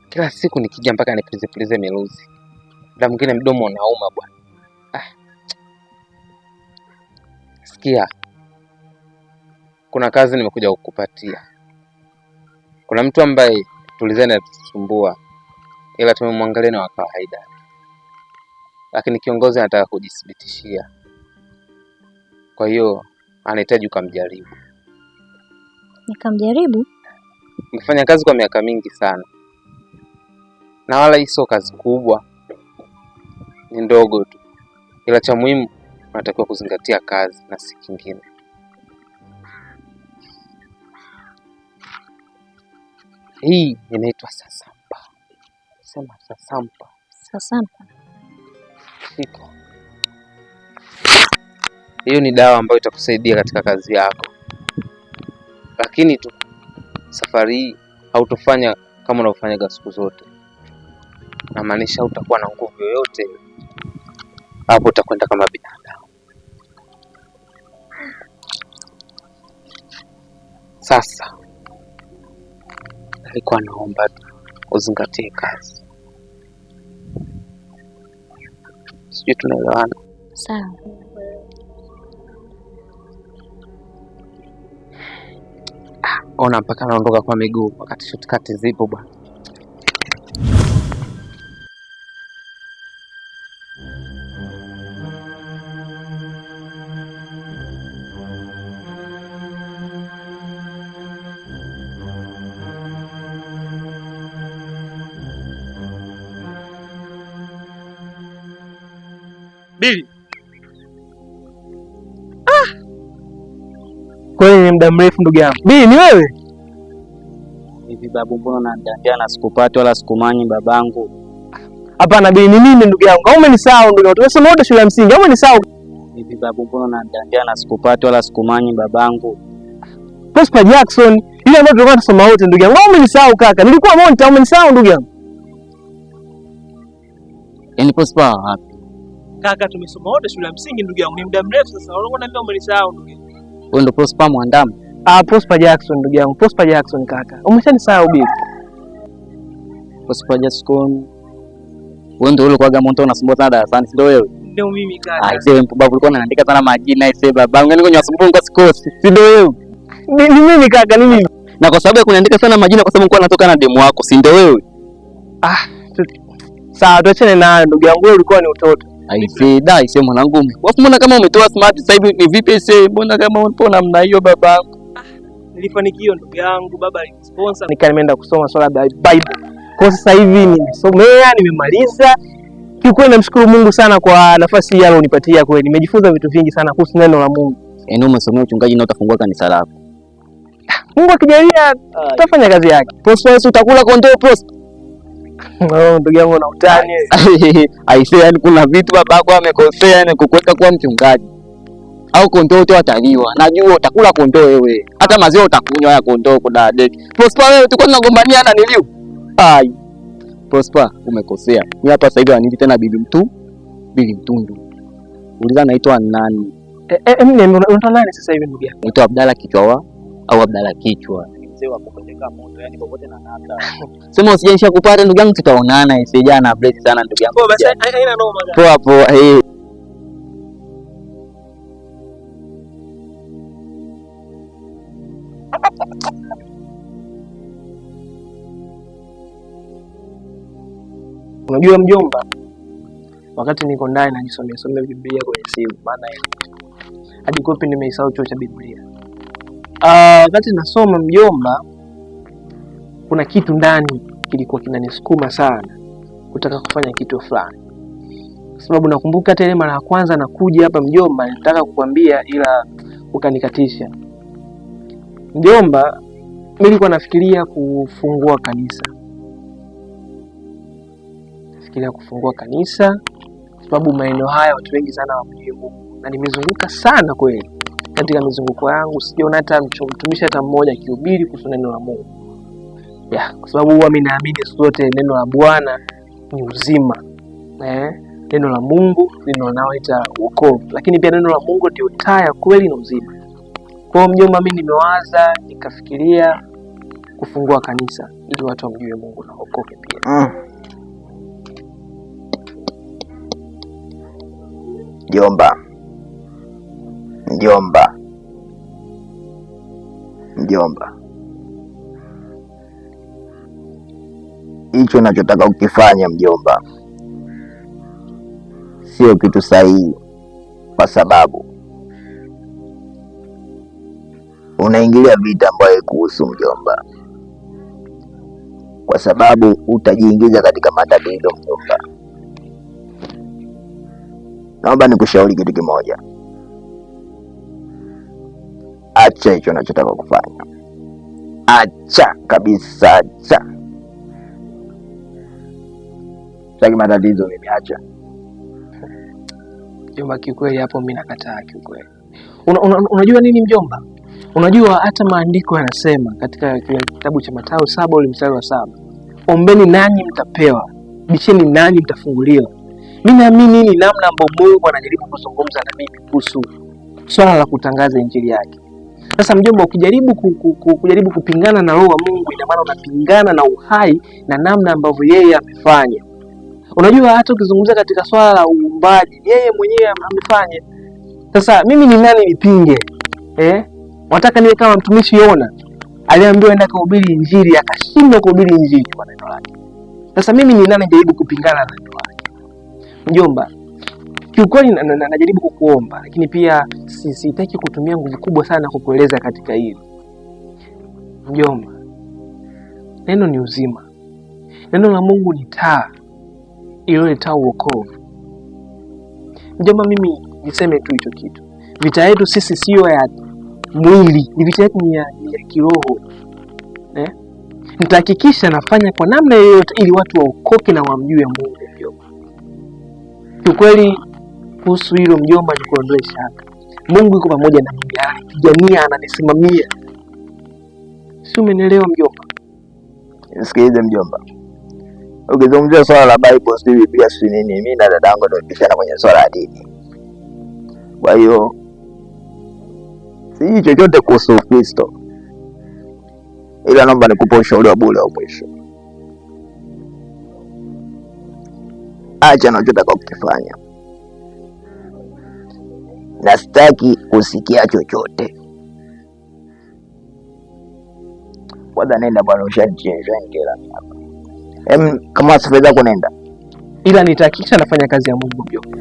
Kila siku nikija mpaka nipulize miluzi. Muda mwingine mdomo unauma bwana. Sikia. Kuna kazi nimekuja kukupatia. Kuna mtu ambaye tulizana tusumbua, ila tumemwangalia na wa kawaida. Lakini kiongozi anataka kujithibitishia. Kwa hiyo anahitaji ukamjaribu. Nikamjaribu? Nimefanya kazi kwa miaka mingi sana. Na wala hii sio kazi kubwa, ni ndogo tu, ila cha muhimu unatakiwa kuzingatia kazi na si kingine. Hii inaitwa sasampa. Sema sasampa. Sasampa. Shika. hiyo ni dawa ambayo itakusaidia katika kazi yako, lakini tu safari hii hautofanya kama unavyofanyaga siku zote. Namaanisha utakuwa na nguvu yoyote, hapo utakwenda kama binadamu. Sasa nilikuwa naomba uzingatie kazi. Sijui tunaelewana? Sawa. Ona mpaka naondoka kwa miguu wakati shortcut zipo bwana. Bili. Kwani ni muda mrefu ndugu yangu. Bili, ni wewe? Hivi babu, mbona unaniambia na sikupati wala sikumanyi babangu? Hapana Bili, ni mimi ndugu yangu. Au umenisahau ndugu yangu? Tumesoma wote shule ya msingi. Au umenisahau? Hivi babu, mbona unaniambia na sikupati wala sikumanyi babangu? Prosper Jackson, ile ambayo tulikuwa tunasoma wote ndugu yangu. Au umenisahau kaka? Nilikuwa Monta, umenisahau ndugu yangu? Yaani Prosper wapi? Kaka, tumesoma wote shule ya msingi ndugu yangu. Ni muda mrefu sasa. Unaniambia umenisahau ndugu yangu. Wewe ndo Prosper Mwandama? Prosper Jackson ndugu yangu. Prosper Jackson kaka. Umeshanisahau Bili. Prosper Jackson. Wewe ndio ulikuwa Gamonto unasumbua sana darasani, si ndio wewe? Ndio mimi kaka. Sasa babu ulikuwa unaandika sana majina ise babangu. Yaani kwenye wasumbua kwa sikosi, si ndio wewe? Ni mimi kaka, ni mimi. Na kwa sababu ya kuniandika sana majina kwa sababu nilikuwa natoka na demu wako, si ndio wewe? Sawa, tuachane nayo ndugu yangu. Wewe ulikuwa ni utoto. Aise mwanangu. Wafu mbona kama umetoa smart sasa hivi ni vipi ise? Mbona kama upo namna hiyo babangu? Nilifanikiwa ndugu yangu, baba alinisponsor nimeenda kusoma swala la Bible. Kwa sasa hivi nimesomea, nimemaliza. Kiukweli namshukuru Mungu sana kwa nafasi hii aliyonipatia kweli. Nimejifunza vitu vingi sana kuhusu neno la Mungu. Yaani umesomea uchungaji na utafungua kanisa lako. Mungu akijalia tutafanya kazi yake. Prosper, utakula kondoo Prosper. Ndugu yangu na utani. Aise, yani kuna vitu babako amekosea, yani kukuweka kuwa mchungaji. Au kondoo wote wataliwa. Najua utakula kondoo wewe. Hata maziwa utakunywa ya kondoo kwa deki. Prosper, wewe tulikuwa tunagombania na niliu. Ai. Prosper, umekosea. Mimi hapa sasa hivi wanili tena Bibi Mtundu. Uliza naitwa nani? Unaitwa nani sasa hivi ndugu yangu? Naitwa Abdalla Kichwa au Abdalla Kichwa. Mzee wa kupeleka moto, yani popote na nata. Sema usijanisha kupata ndugu yangu, tutaonana isijana. Bless sana ndugu yangu. Poa basi, haina noma. Poa. Unajua mjomba, wakati niko ndani najisomea Biblia kwenye simu, maana hadi kopi nimeisahau chuo cha Biblia. Wakati nasoma mjomba, kuna kitu ndani kilikuwa kinanisukuma sana kutaka kufanya kitu fulani. Sababu nakumbuka hata ile mara ya kwanza nakuja hapa mjomba, nilitaka kukwambia ila ukanikatisha. Mjomba, mimi nilikuwa nafikiria kufungua kanisa. Kufungua kanisa sababu maeneo haya watu wengi sana hawamjui Mungu, na nimezunguka sana kweli. Katika mizunguko yangu sijaona hata mtumishi hata mmoja akihubiri kuhusu neno la Mungu. Kwa sababu huwa mimi naamini siku zote neno la Bwana ni uzima. Neno la Mungu ndio linaloita wokovu, lakini pia neno la Mungu ndio taa ya kweli na uzima. Kwa hiyo mjomba, mimi nimewaza nikafikiria kufungua kanisa ili watu wamjue Mungu na wokoke pia. Mjomba, hicho nachotaka ukifanya mjomba sio kitu sahihi, kwa sababu unaingilia vita ambayo haikuhusu mjomba, kwa sababu utajiingiza katika matatizo mjomba. Naomba nikushauri kitu kimoja. Acha hicho unachotaka kufanya. Acha kabisa, acha. Sitaki matatizo mimi, acha. Mjomba, kiukweli hapo mimi nakataa kiukweli. Unajua nini mjomba? Unajua hata maandiko yanasema katika kitabu cha Mathayo 7 ule mstari wa 7, ombeni nanyi mtapewa, bisheni nanyi mtafunguliwa. Mimi naamini ni namna ambayo Mungu anajaribu kuzungumza na mimi kuhusu swala la kutangaza injili yake. Sasa mjomba, ukijaribu kujaribu kupingana na roho wa Mungu, ina maana unapingana na uhai na namna ambavyo yeye amefanya. Unajua hata ukizungumza katika swala la uumbaji, yeye mwenyewe amefanya. Sasa mimi ni nani nipinge? Wataka niwe kama mtumishi Yona aliambiwa aenda kuhubiri injili akashindwa kuhubiri injili kwa neno lake. Sasa mimi ni nani jaribu kupingana na neno lake? Mjomba, kiukweli najaribu kukuomba, lakini pia sitaki kutumia nguvu kubwa sana kukueleza katika hili. Mjomba, neno ni uzima. Neno la Mungu ni taa iliyoleta wokovu. Mjomba, mimi niseme tu hicho kitu. Vita yetu sisi sio ya mwili, ni vita yetu ya kiroho. Nitahakikisha nafanya kwa namna yoyote ili watu waokoke na wamjue Mungu. Mjomba, kiukweli kuhusu hilo mjomba, nikuondoe shaka. Mungu yuko pamoja na mimi, ananipigania, ananisimamia. Si umenielewa mjomba? Nisikilize mjomba, ukizungumzia swala la Bible si Biblia si nini, mimi na dadangu ndio tunapishana kwenye swala la dini. Kwa hiyo si chochote kuhusu Kristo, ila naomba nikupe ushauri wa bure wa mwisho. Acha unachotaka kukifanya, na sitaki kusikia chochote. Kwanza nenda bwana, ushanikela hapa. Kama sifedha kunenda, ila nitahakikisha nafanya kazi ya Mungu mjomba.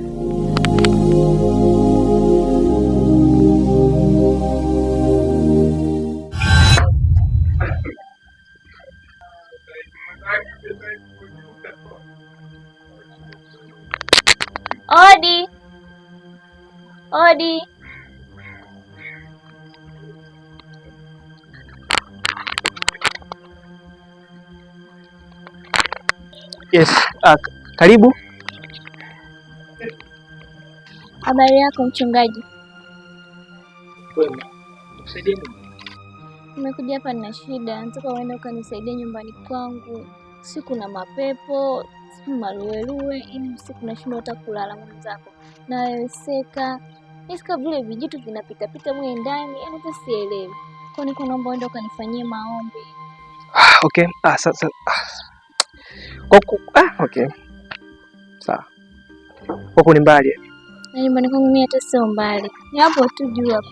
Odi. Odi. Yes, karibu. Habari yako mchungaji? Nimekuja hapa na shida, nataka uende ukanisaidia nyumbani kwangu. Siku na mapepo, siku maluelue, ini usiku nashindwa hata kulala mwenzako. Naweseka. Nisika vile vijitu vinapita mwe ndani, yaani hata sielewi. Kwa nini naomba uende ukanifanyie maombi? Okay. Sasa. Okay. Sawa. Kwako ni mbali? Na nyumbani kwangu mimi hata sio mbali. Ni hapo tu juu hapo.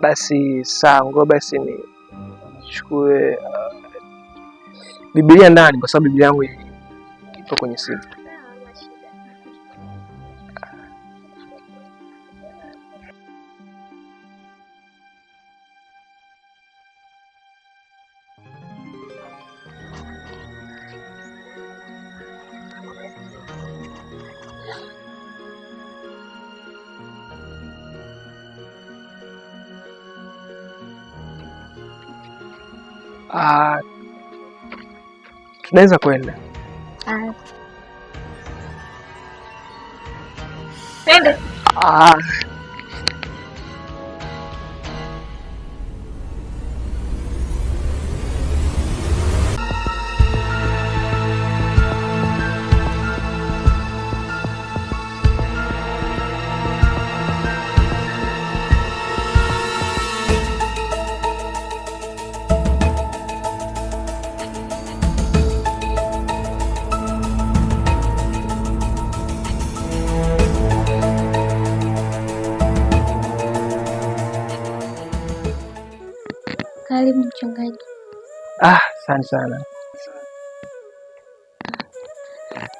Basi sawa, basi ni chukue Biblia ndani kwa sababu Biblia yangu ipo kwenye simu. Tunaweza kwenda. Twende. Karibu mchungaji. Asante sana.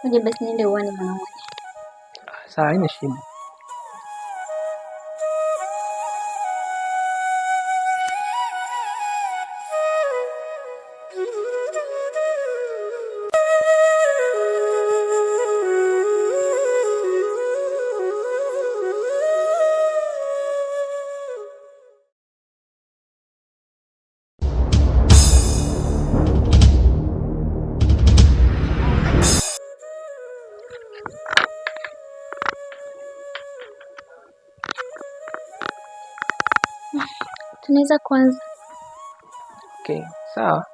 Ngoja basi niende uone mara moja. Sawa, haina shida. Tunaweza kuanza. Okay, sawa.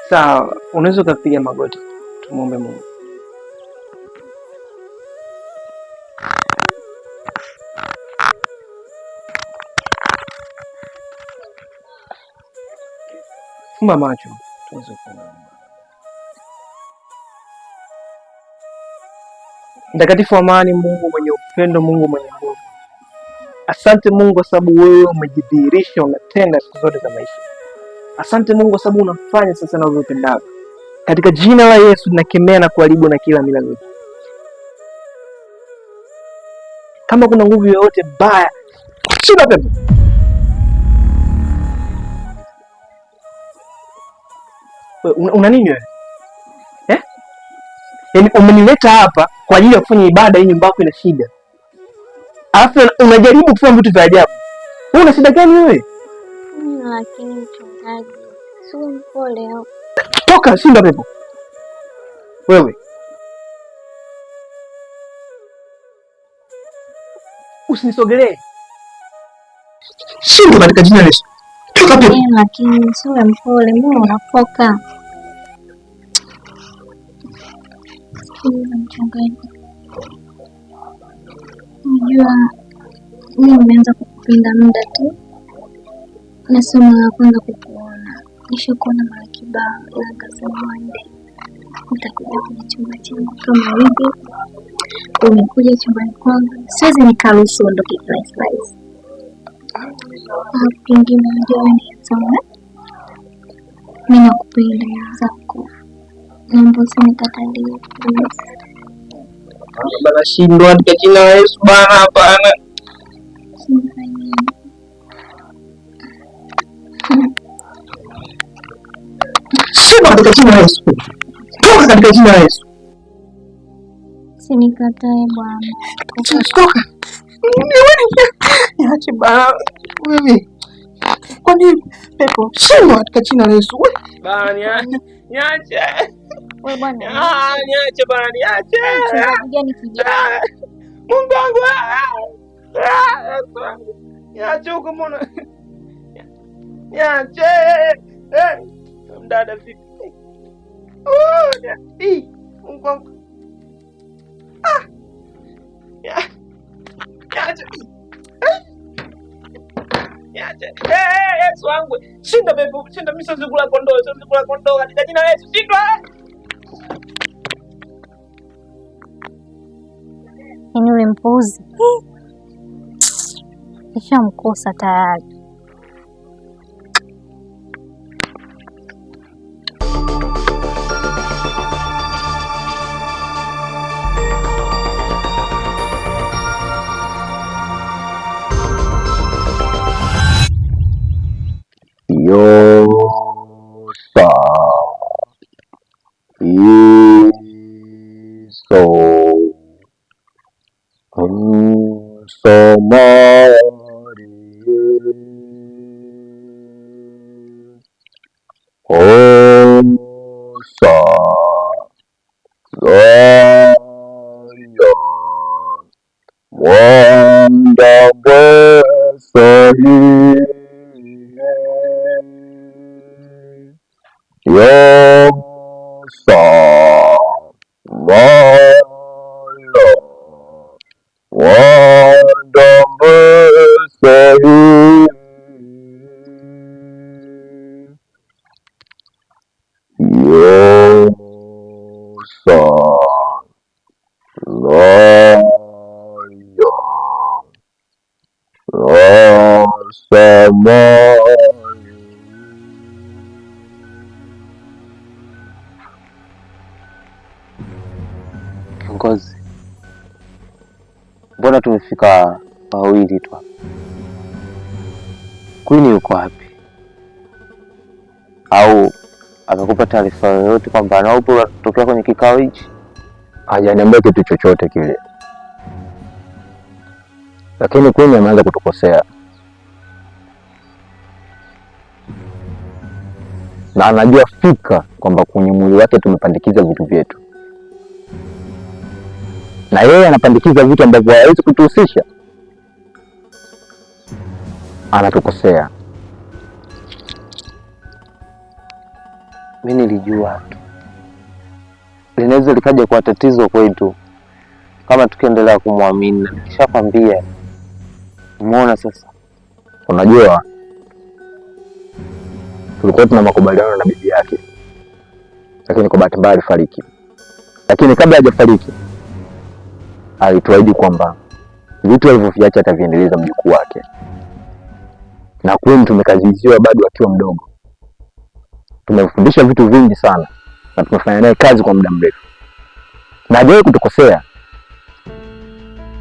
Sawa, unaweza ukapiga magoti, tumwombe Mungu. Fumba macho tuweze kuomba. Mtakatifu wa amani, Mungu mwenye upendo, Mungu mwenye nguvu, asante Mungu kwa sababu wewe umejidhihirisha, unatenda siku zote za maisha. Asante Mungu kwa sababu unafanya sasa na unavyopendavyo. Katika jina la Yesu ninakemea na kuharibu na kila mila yote. Kama kuna nguvu yoyote baya, shida pepo. Una nini wewe? Yaani umenileta hapa kwa ajili ya kufanya ibada, hii nyumba yako ina shida. Alafu unajaribu kufanya vitu vya ajabu. Wewe una shida gani wewe? Lakini mchungaji, sio mpole au? Toka, shinda pepo. Wewe. Usinisogelee. Shinda katika jina la Yesu. Toka pepo. Lakini sio mpole, mbona unafoka? Mchungaji, unajua mimi nimeanza kukupenda muda tu, na sio mara ya kwanza kukuona. Nishakuona mara kibao, ila nikasema mwende utakuja kwenye chumba changu kama hivi. Umekuja chumbani kwangu, siwezi nikaruhusu uondoke kirahisi. Pengine unajua wewe ni sana, mimi nakupenda zako, naomba usinikatalie. Bana, shindwa katika jina la Yesu bana, hapana. Shindwa katika jina la Yesu. Toka katika jina la Yesu. Usinikatae Bwana. Toka. Niache bana. Wewe. Kwa nini pepo? Shindwa katika jina la Yesu. Bana, niache. Wewe bwana. Niache bana, niache. Mchungaji gani kijana? Mungu wangu. Niache huko mbona? Niache. Mdada vipi? Mungu wangu. Niache. Niache. Yesu wangu. Shinda pepo, shinda, mimi siwezi kula kondoo katika jina la Yesu. Shindwa. Yaani yule mpuzi nishamkosa tayari. Yosa Iso Somari Osa Gaya Wanda Besahi Yosa Mala Wanda Besahi Yosa Laya Rasamaya. Kiongozi, mbona tumefika wawili tu hapa? Queen yuko wapi? Au amekupa taarifa yoyote kwamba anaupo tokea kwenye kikao hichi? Hajaniambia kitu chochote kile, lakini Queen ameanza kutukosea. na anajua fika kwamba kwenye mwili wake tumepandikiza vitu vyetu, na yeye anapandikiza vitu ambavyo hawezi kutuhusisha. Anatukosea. Mimi nilijua tu linaweza likaja kwa tatizo kwetu kama tukiendelea kumwamini, na nikishakwambia. Umeona sasa? Unajua, tulikuwa tuna makubaliano na bibi yake, lakini kwa bahati mbaya alifariki. Lakini kabla hajafariki alituahidi kwamba vitu alivyoviacha ataviendeleza mjukuu wake, na kweli tumekaziziwa bado akiwa mdogo. Tumemfundisha vitu vingi sana na tumefanya naye kazi kwa muda mrefu, na hajawahi kutukosea.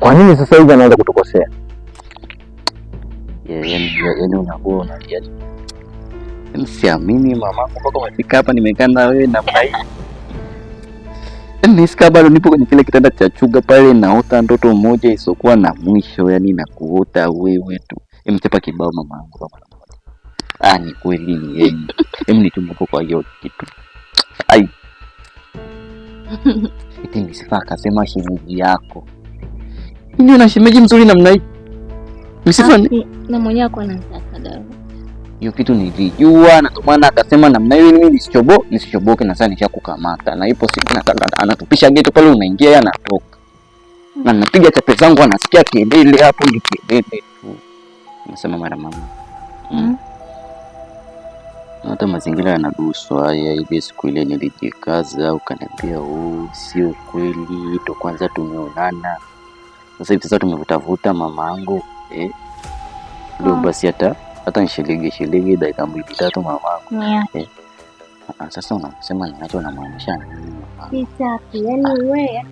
Kwa nini sasa hivi anaanza kutukosea? Yaani unakuwa unalia. Siamini mama, mpaka umefika hapa nimekaa na wewe namna hii. Nisika bado nipo kwenye kile kitanda cha chuga pale, naota ndoto moja isokuwa na mwisho, yani nakuota wewe tu. Mtepa kibao mama yangu. Ni kweli ni yeye. Nitumbuko kwa hiyo kitu. Ai. Eti Misifa akasema shemeji yako. Ndio na shemeji mzuri namna hii. Misifa na mwenyewe kwa anataka dawa. Hiyo kitu nilijua, na maana akasema namna hiyo mimi nisichoboke na sasa nishakukamata. Na ipo siku anatupisha geti pale, unaingia yeye anatoka. Na napiga chape zangu anasikia kelele hapo, ni kelele tu. Nasema mara mama. Hata mazingira yanaruhusu haya. Ile siku ile nilijikaza, ukaniambia sio kweli, ndo kwanza tumeonana. Sasa hivi sasa tumevutavuta mamangu, ndio basi hata nishilege dakika 2-3 mamangu. Sasa unasema ninacho na maanisha nini mama? Sitaki, yani wewe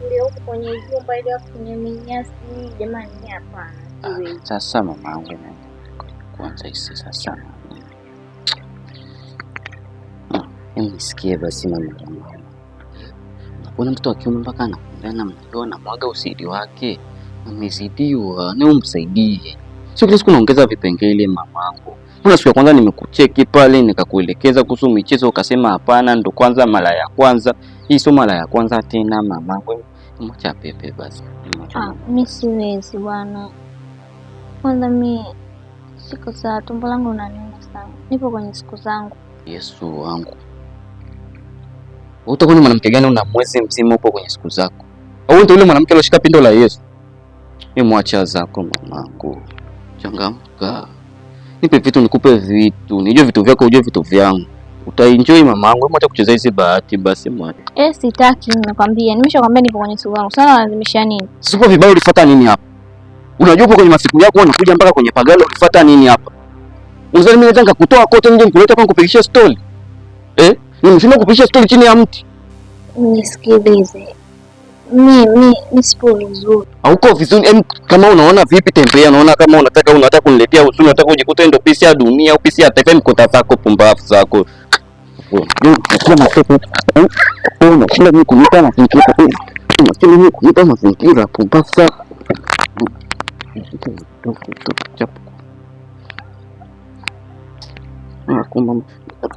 ndio uko kwenye jumba ile kwenye minyasi jamani, hapana. Sasa mamangu na kwanza hisi sasa. Nisikie basi mama. Kuna mtoto wa kiume mpaka anakumbana mnao na mwaga usidi wake. Amezidiwa, na umsaidie. Sio kila siku naongeza vipengele mamangu. Kuna siku ya kwanza nimekucheki pale nikakuelekeza kuhusu michezo ukasema hapana, ndo kwanza mara ya kwanza. Hii sio mara ya kwanza tena mamangu. Mwacha pepe basi. Mimi siwezi bwana. Kwanza mimi siko sawa, tumbo langu linaniuma sana. Nipo kwenye siku zangu. Yesu wangu. Utakuwa ni mwanamke gani una mwezi mzima upo kwenye siku zako? Au ndio yule mwanamke alioshika pindo la Yesu? Ni mwacha zako mamangu. Changamka. Nipe vitu nikupe vitu. Nijue vitu vyako ujue vitu vyangu. Utaenjoy mamangu. Mwacha kucheza hizi bahati basi mwacha. Sitaki nakwambia. Nimeshakwambia nipo kwenye siku zangu. Sana lazimisha nini? Sipo vibaya, ulifuata nini hapa? Unajua upo kwenye masiku yako unakuja mpaka kwenye pagalo, ulifuata nini hapa? Unazani mimi nataka kutoa kote nje nikuleta kwa kupigisha story? Nimeshinda kupigisha story chini ya mti. Nisikilize. Mimi sipo vizuri. Hauko vizuri. Kama unaona vipi tembea, naona kama unataka kuniletea huzuni, unataka kujikuta ndio pisi ya dunia au pisi ya taifa, mkota zako pumbavu zako. Unashinda mimi kunipa mazingira. Unashinda mimi kunipa mazingira pumbavu zako.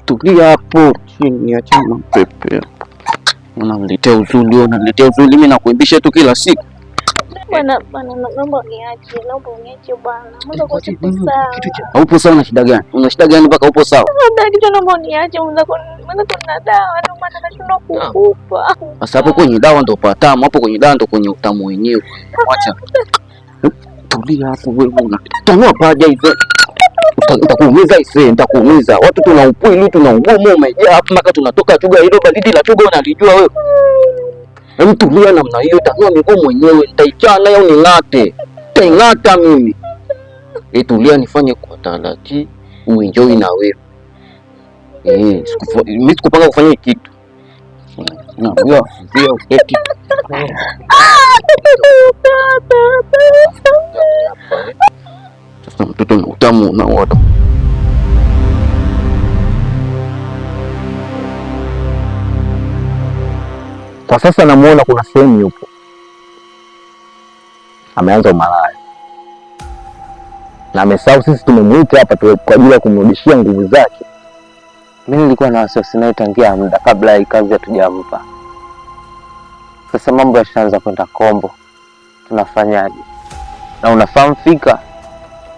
Tulia hapo chini ya chama pepe. Unaletea uzuri, mimi nakuimbisha tu kila siku. Bwana, naomba uniache bwana. Mbona kwa siku sawa? Haupo sawa, na shida gani? Una shida gani mpaka upo sawa? Naomba uniache, unaweza kuna dawa ndio maana nashindwa kukupa. Sasa hapo kwenye dawa ndo patamu, hapo kwenye dawa ndo kwenye utamu wenyewe. Acha. Tulia hapo wewe, unatanua paja hizo. Nitakuumiza ise, nitakuumiza. Watu tuna upwili, tuna ugumu umejaa hapa mpaka tunatoka chuga hilo baridi la chuga unalijua wewe. Tulia namna hiyo, tanua miguu mwenyewe, nitaichana au ning'ate. Nitaing'ata mimi. Tulia nifanye kwa taratibu, uenjoy na wewe. Mimi sikupanga kufanya kitu. Unajua, ndio uketi. Sasa mtoto na utamu na watu. Kwa sasa namuona kuna sehemu yupo ameanza umalaya na amesahau sisi tumemuita hapa kwa ajili ya kumrudishia nguvu zake. Mimi nilikuwa na wasiwasi naye tangia muda kabla hii kazi hatujampa. Sasa mambo yashaanza kwenda kombo. Tunafanyaje? Na unafahamu fika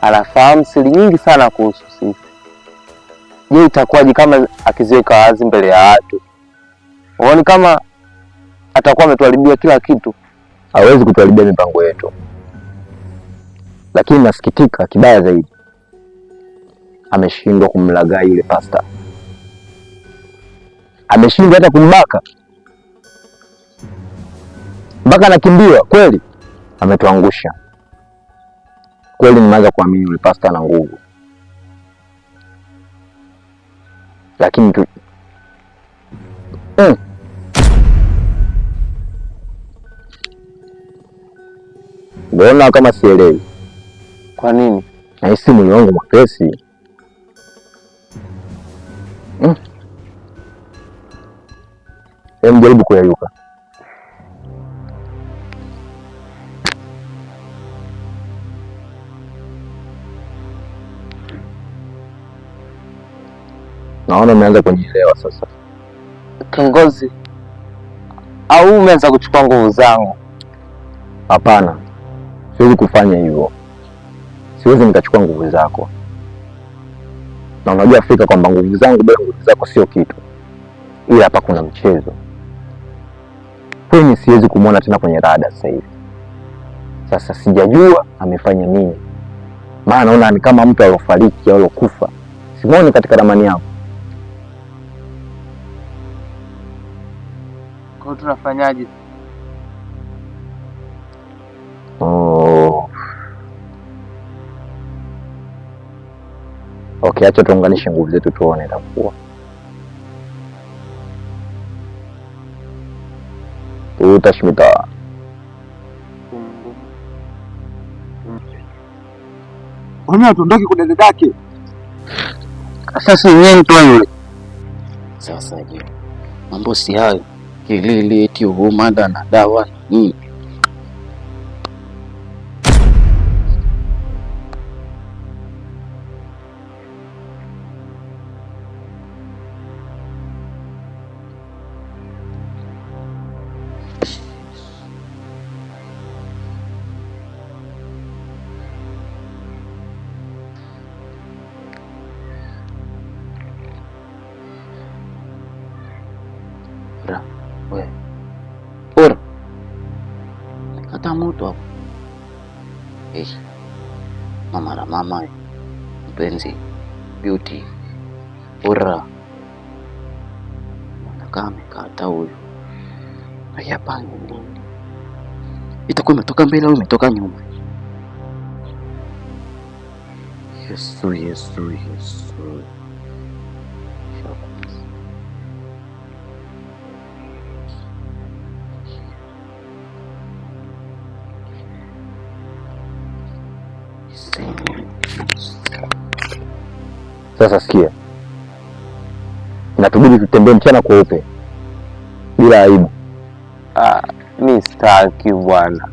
anafahamu siri nyingi sana kuhusu sisi. Je, itakuwaje kama akiziweka wazi mbele ya watu? Unaona kama atakuwa ametuharibia kila kitu? Hawezi kutuharibia mipango yetu. Lakini nasikitika kibaya zaidi, ameshindwa kumlaghai yule pasta. Ameshindwa hata kumbaka. Mpaka anakimbia kweli. Ametuangusha. Kweli nimeanza kuamini yule pasta ana nguvu. Lakini tu mbona kama sielewi. Kwa nini? Nahisi mwili wangu mwepesi. Hebu jaribu kuyayuka. Naona umeanza kunielewa sasa. Kiongozi, au umeanza kuchukua nguvu zangu? Hapana. Siwezi kufanya hivyo. Siwezi nikachukua nguvu zako. Na unajua Afrika kwamba nguvu zangu bila nguvu zako sio kitu. Ila hapa kuna mchezo. Kwani siwezi kumwona tena kwenye rada sasa hivi. Sasa sijajua amefanya nini. Maana naona ni kama mtu aliyofariki au aliyokufa. Simuoni katika ramani yangu. Kwa tunafanyaje? Okay, acha tuunganishe nguvu zetu tuone itakuwa. Tutashimita. Mimi atuondoke kwa dada yake. Sasa yeye mtu yule. Sasa je, mambo si hayo. Kilili eti umada na dawa nini? Ora. Kata moto hapo. Mama mpenzi beauty. Ora. Kama kata huyo. Hapa itakuwa imetoka mbele au imetoka nyuma? Yesu. Sasa sikia. Inatubidi tutembee mchana kweupe. Bila aibu. Mimi sitaki bwana.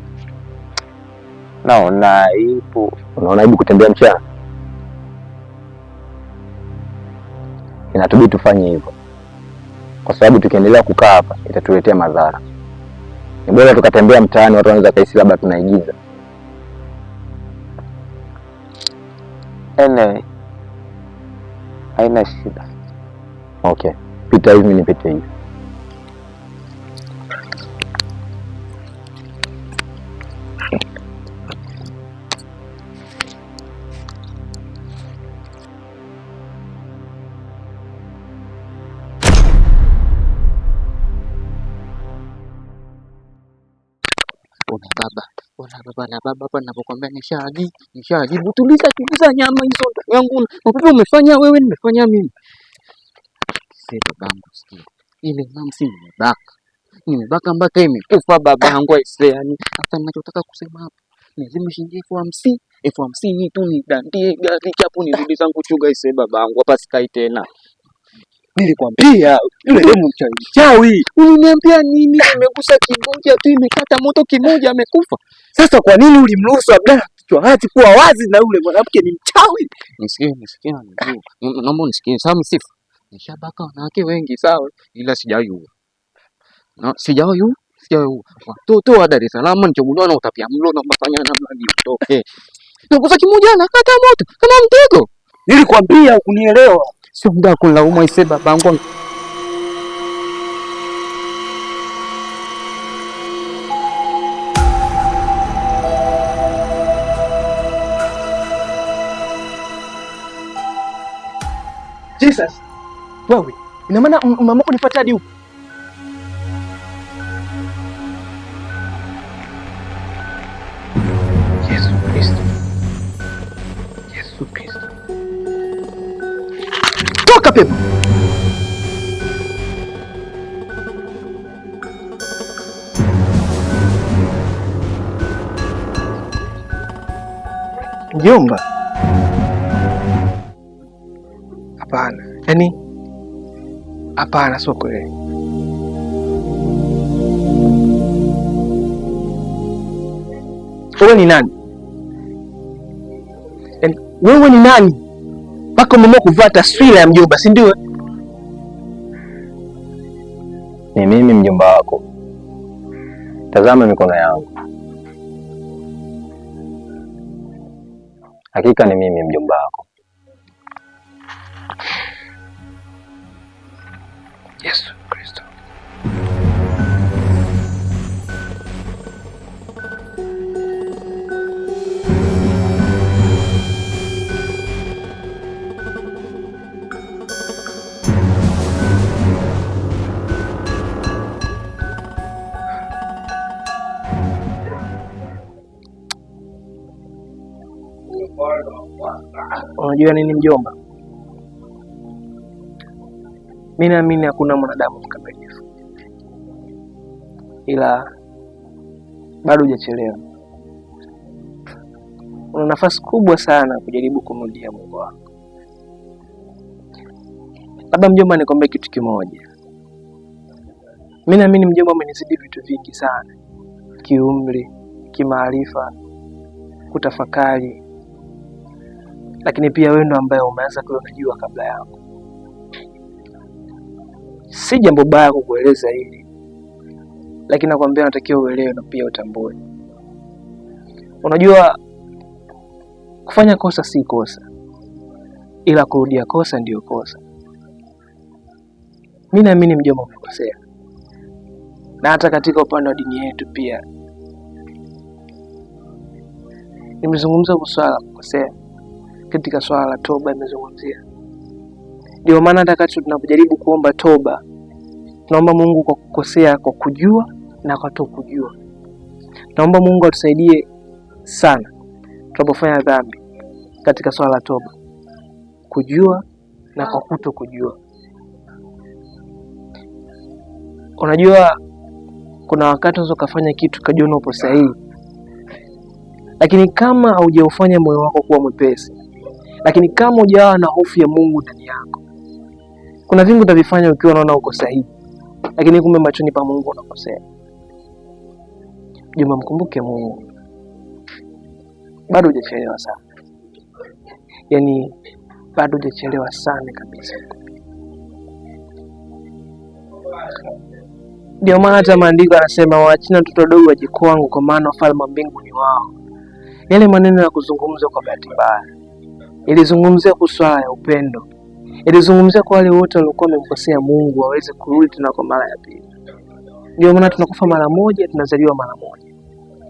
Naona aibu. Unaona aibu kutembea mchana? Inatubidi tufanye hivyo. Kwa sababu tukiendelea kukaa hapa itatuletea madhara. Ni bora tukatembea mtaani, watu wanaweza kaisi labda tunaigiza. Haina shida. Okay. Pita hivi nipite hivi. Ona baba hapa ninapokuambia nishajibu. Tuliza nyama hizo yangu. Mapepe umefanya wewe, nimefanya mimi. Sasa babangu sikia. Ile mamsi nimebaka mpaka imekufa babangu aisee. Yani hata ninachotaka kusema hapa lazima shilingi 50,000 tu nidandie gari hapo nirudi zangu chuga aisee babangu. Hapa sikai tena. Nilikwambia yule demu mchawi. Uliniambia nini? Imegusa kimoja tu, imekata moto kimoja, amekufa. Sasa kwa nini ulimruhusu Abdalla kichwa hati kuwa wazi na yule mwanamke ni mchawi? Nisikie. Naomba unisikie. Sawa msifu. nishabaka wanawake wengi sawa, ila sijawahi ua. Na sijawahi ua. Watoto wa Dar es Salaam nichaguliwa na utapiamlo na mafanya namna nitoke. Nakuza kimoja na kata moto kama mtego. Nilikwambia ukunielewa. Sio muda kulaumu ise babangu. Jesus. Wewe, ina maana umeamua kunifuata hadi huko? Yesu Kristo. Yesu Kristo. Toka pepo. Mjomba. Hapana. Yaani hapana, sio kweli. Wewe ni nani? Yaani wewe ni nani? Mpaka umeamua kuvaa taswira ya mjomba, si ndio? Ni mimi mjomba wako. Tazama mikono yangu. Hakika ni mimi mjomba wako. Yesu Kristo. Unajua nini mjomba? Mimi naamini hakuna mwanadamu mkamilifu, ila bado hujachelewa. Una nafasi kubwa sana kujaribu kumrudia Mungu wako. Labda mjomba, nikwambie kitu kimoja. Mimi naamini mjomba amenizidi vitu vingi sana, kiumri, kimaarifa, kutafakari, lakini pia wewe ndo ambaye umeanza kunijua kabla yangu. Si jambo baya kukueleza hili, lakini nakwambia natakiwa uelewe na pia utambue. Unajua kufanya kosa si kosa, ila kurudia kosa ndiyo kosa. Mimi naamini mjomba umekosea, na hata katika upande wa dini yetu pia nimezungumza kuhusu swala la kukosea. Katika swala la toba imezungumzia. Ndio maana hata wakati tunapojaribu kuomba toba, tunaomba Mungu kwa kukosea, kwa kujua na kwa kutokujua. Naomba Mungu atusaidie sana tunapofanya dhambi katika swala la toba, kujua na kwa kutokujua. Unajua kuna wakati unaweza kufanya kitu kajiona upo sahihi, lakini kama haujaufanya moyo wako kuwa mwepesi, lakini kama hujawa na hofu ya Mungu ndani yako, kuna vingi utavifanya ukiwa unaona uko sahihi, lakini kumbe machoni pa Mungu unakosea. Juma, mkumbuke Mungu. Bado hujachelewa sana. Yaani bado hujachelewa sana kabisa. Ndio maana hata maandiko yanasema waachina watoto wadogo waje kwangu, kwa maana ufalme wa mbingu ni wao. Yale maneno ya kuzungumza kwa bahati mbaya, ilizungumzia kuhusu swala ya upendo, ilizungumzia kwa wale wote waliokuwa wamemkosea Mungu waweze kurudi tena kwa mara ya pili. Ndio maana tunakufa mara moja, tunazaliwa mara moja.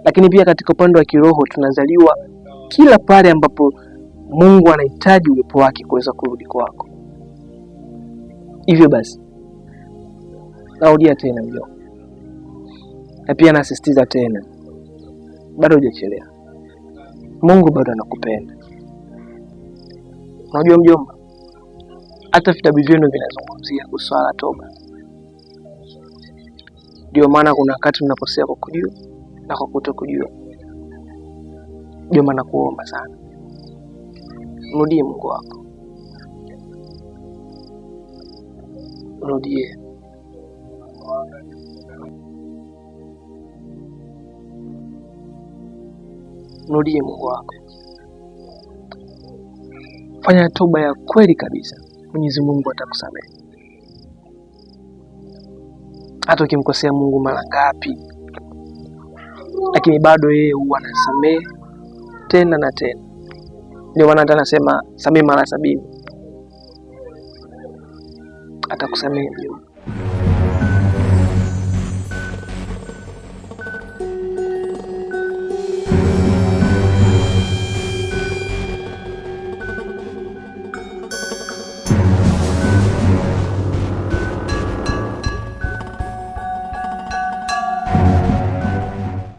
Lakini pia katika upande wa kiroho tunazaliwa kila pale ambapo Mungu anahitaji uwepo wake kuweza kurudi kwako. Hivyo basi, narudia tena mjomba, na pia nasisitiza tena, bado hujachelewa. Mungu bado anakupenda. Unajua mjomba, hata vitabu vyenu vinazungumzia kuhusu swala toba. Ndio maana kuna wakati mnaposea kwa kujua na kwa kutokujua. Ndio maana kuomba sana, mrudie Mungu wako, mrudie. Mrudie Mungu wako. Fanya toba ya kweli kabisa. Mwenyezi Mungu atakusamehe. Hata ukimkosea Mungu mara ngapi, lakini bado yeye huwa anasamehe tena na tena. Ndio maana hata anasema samehe mara 70. Atakusamehe.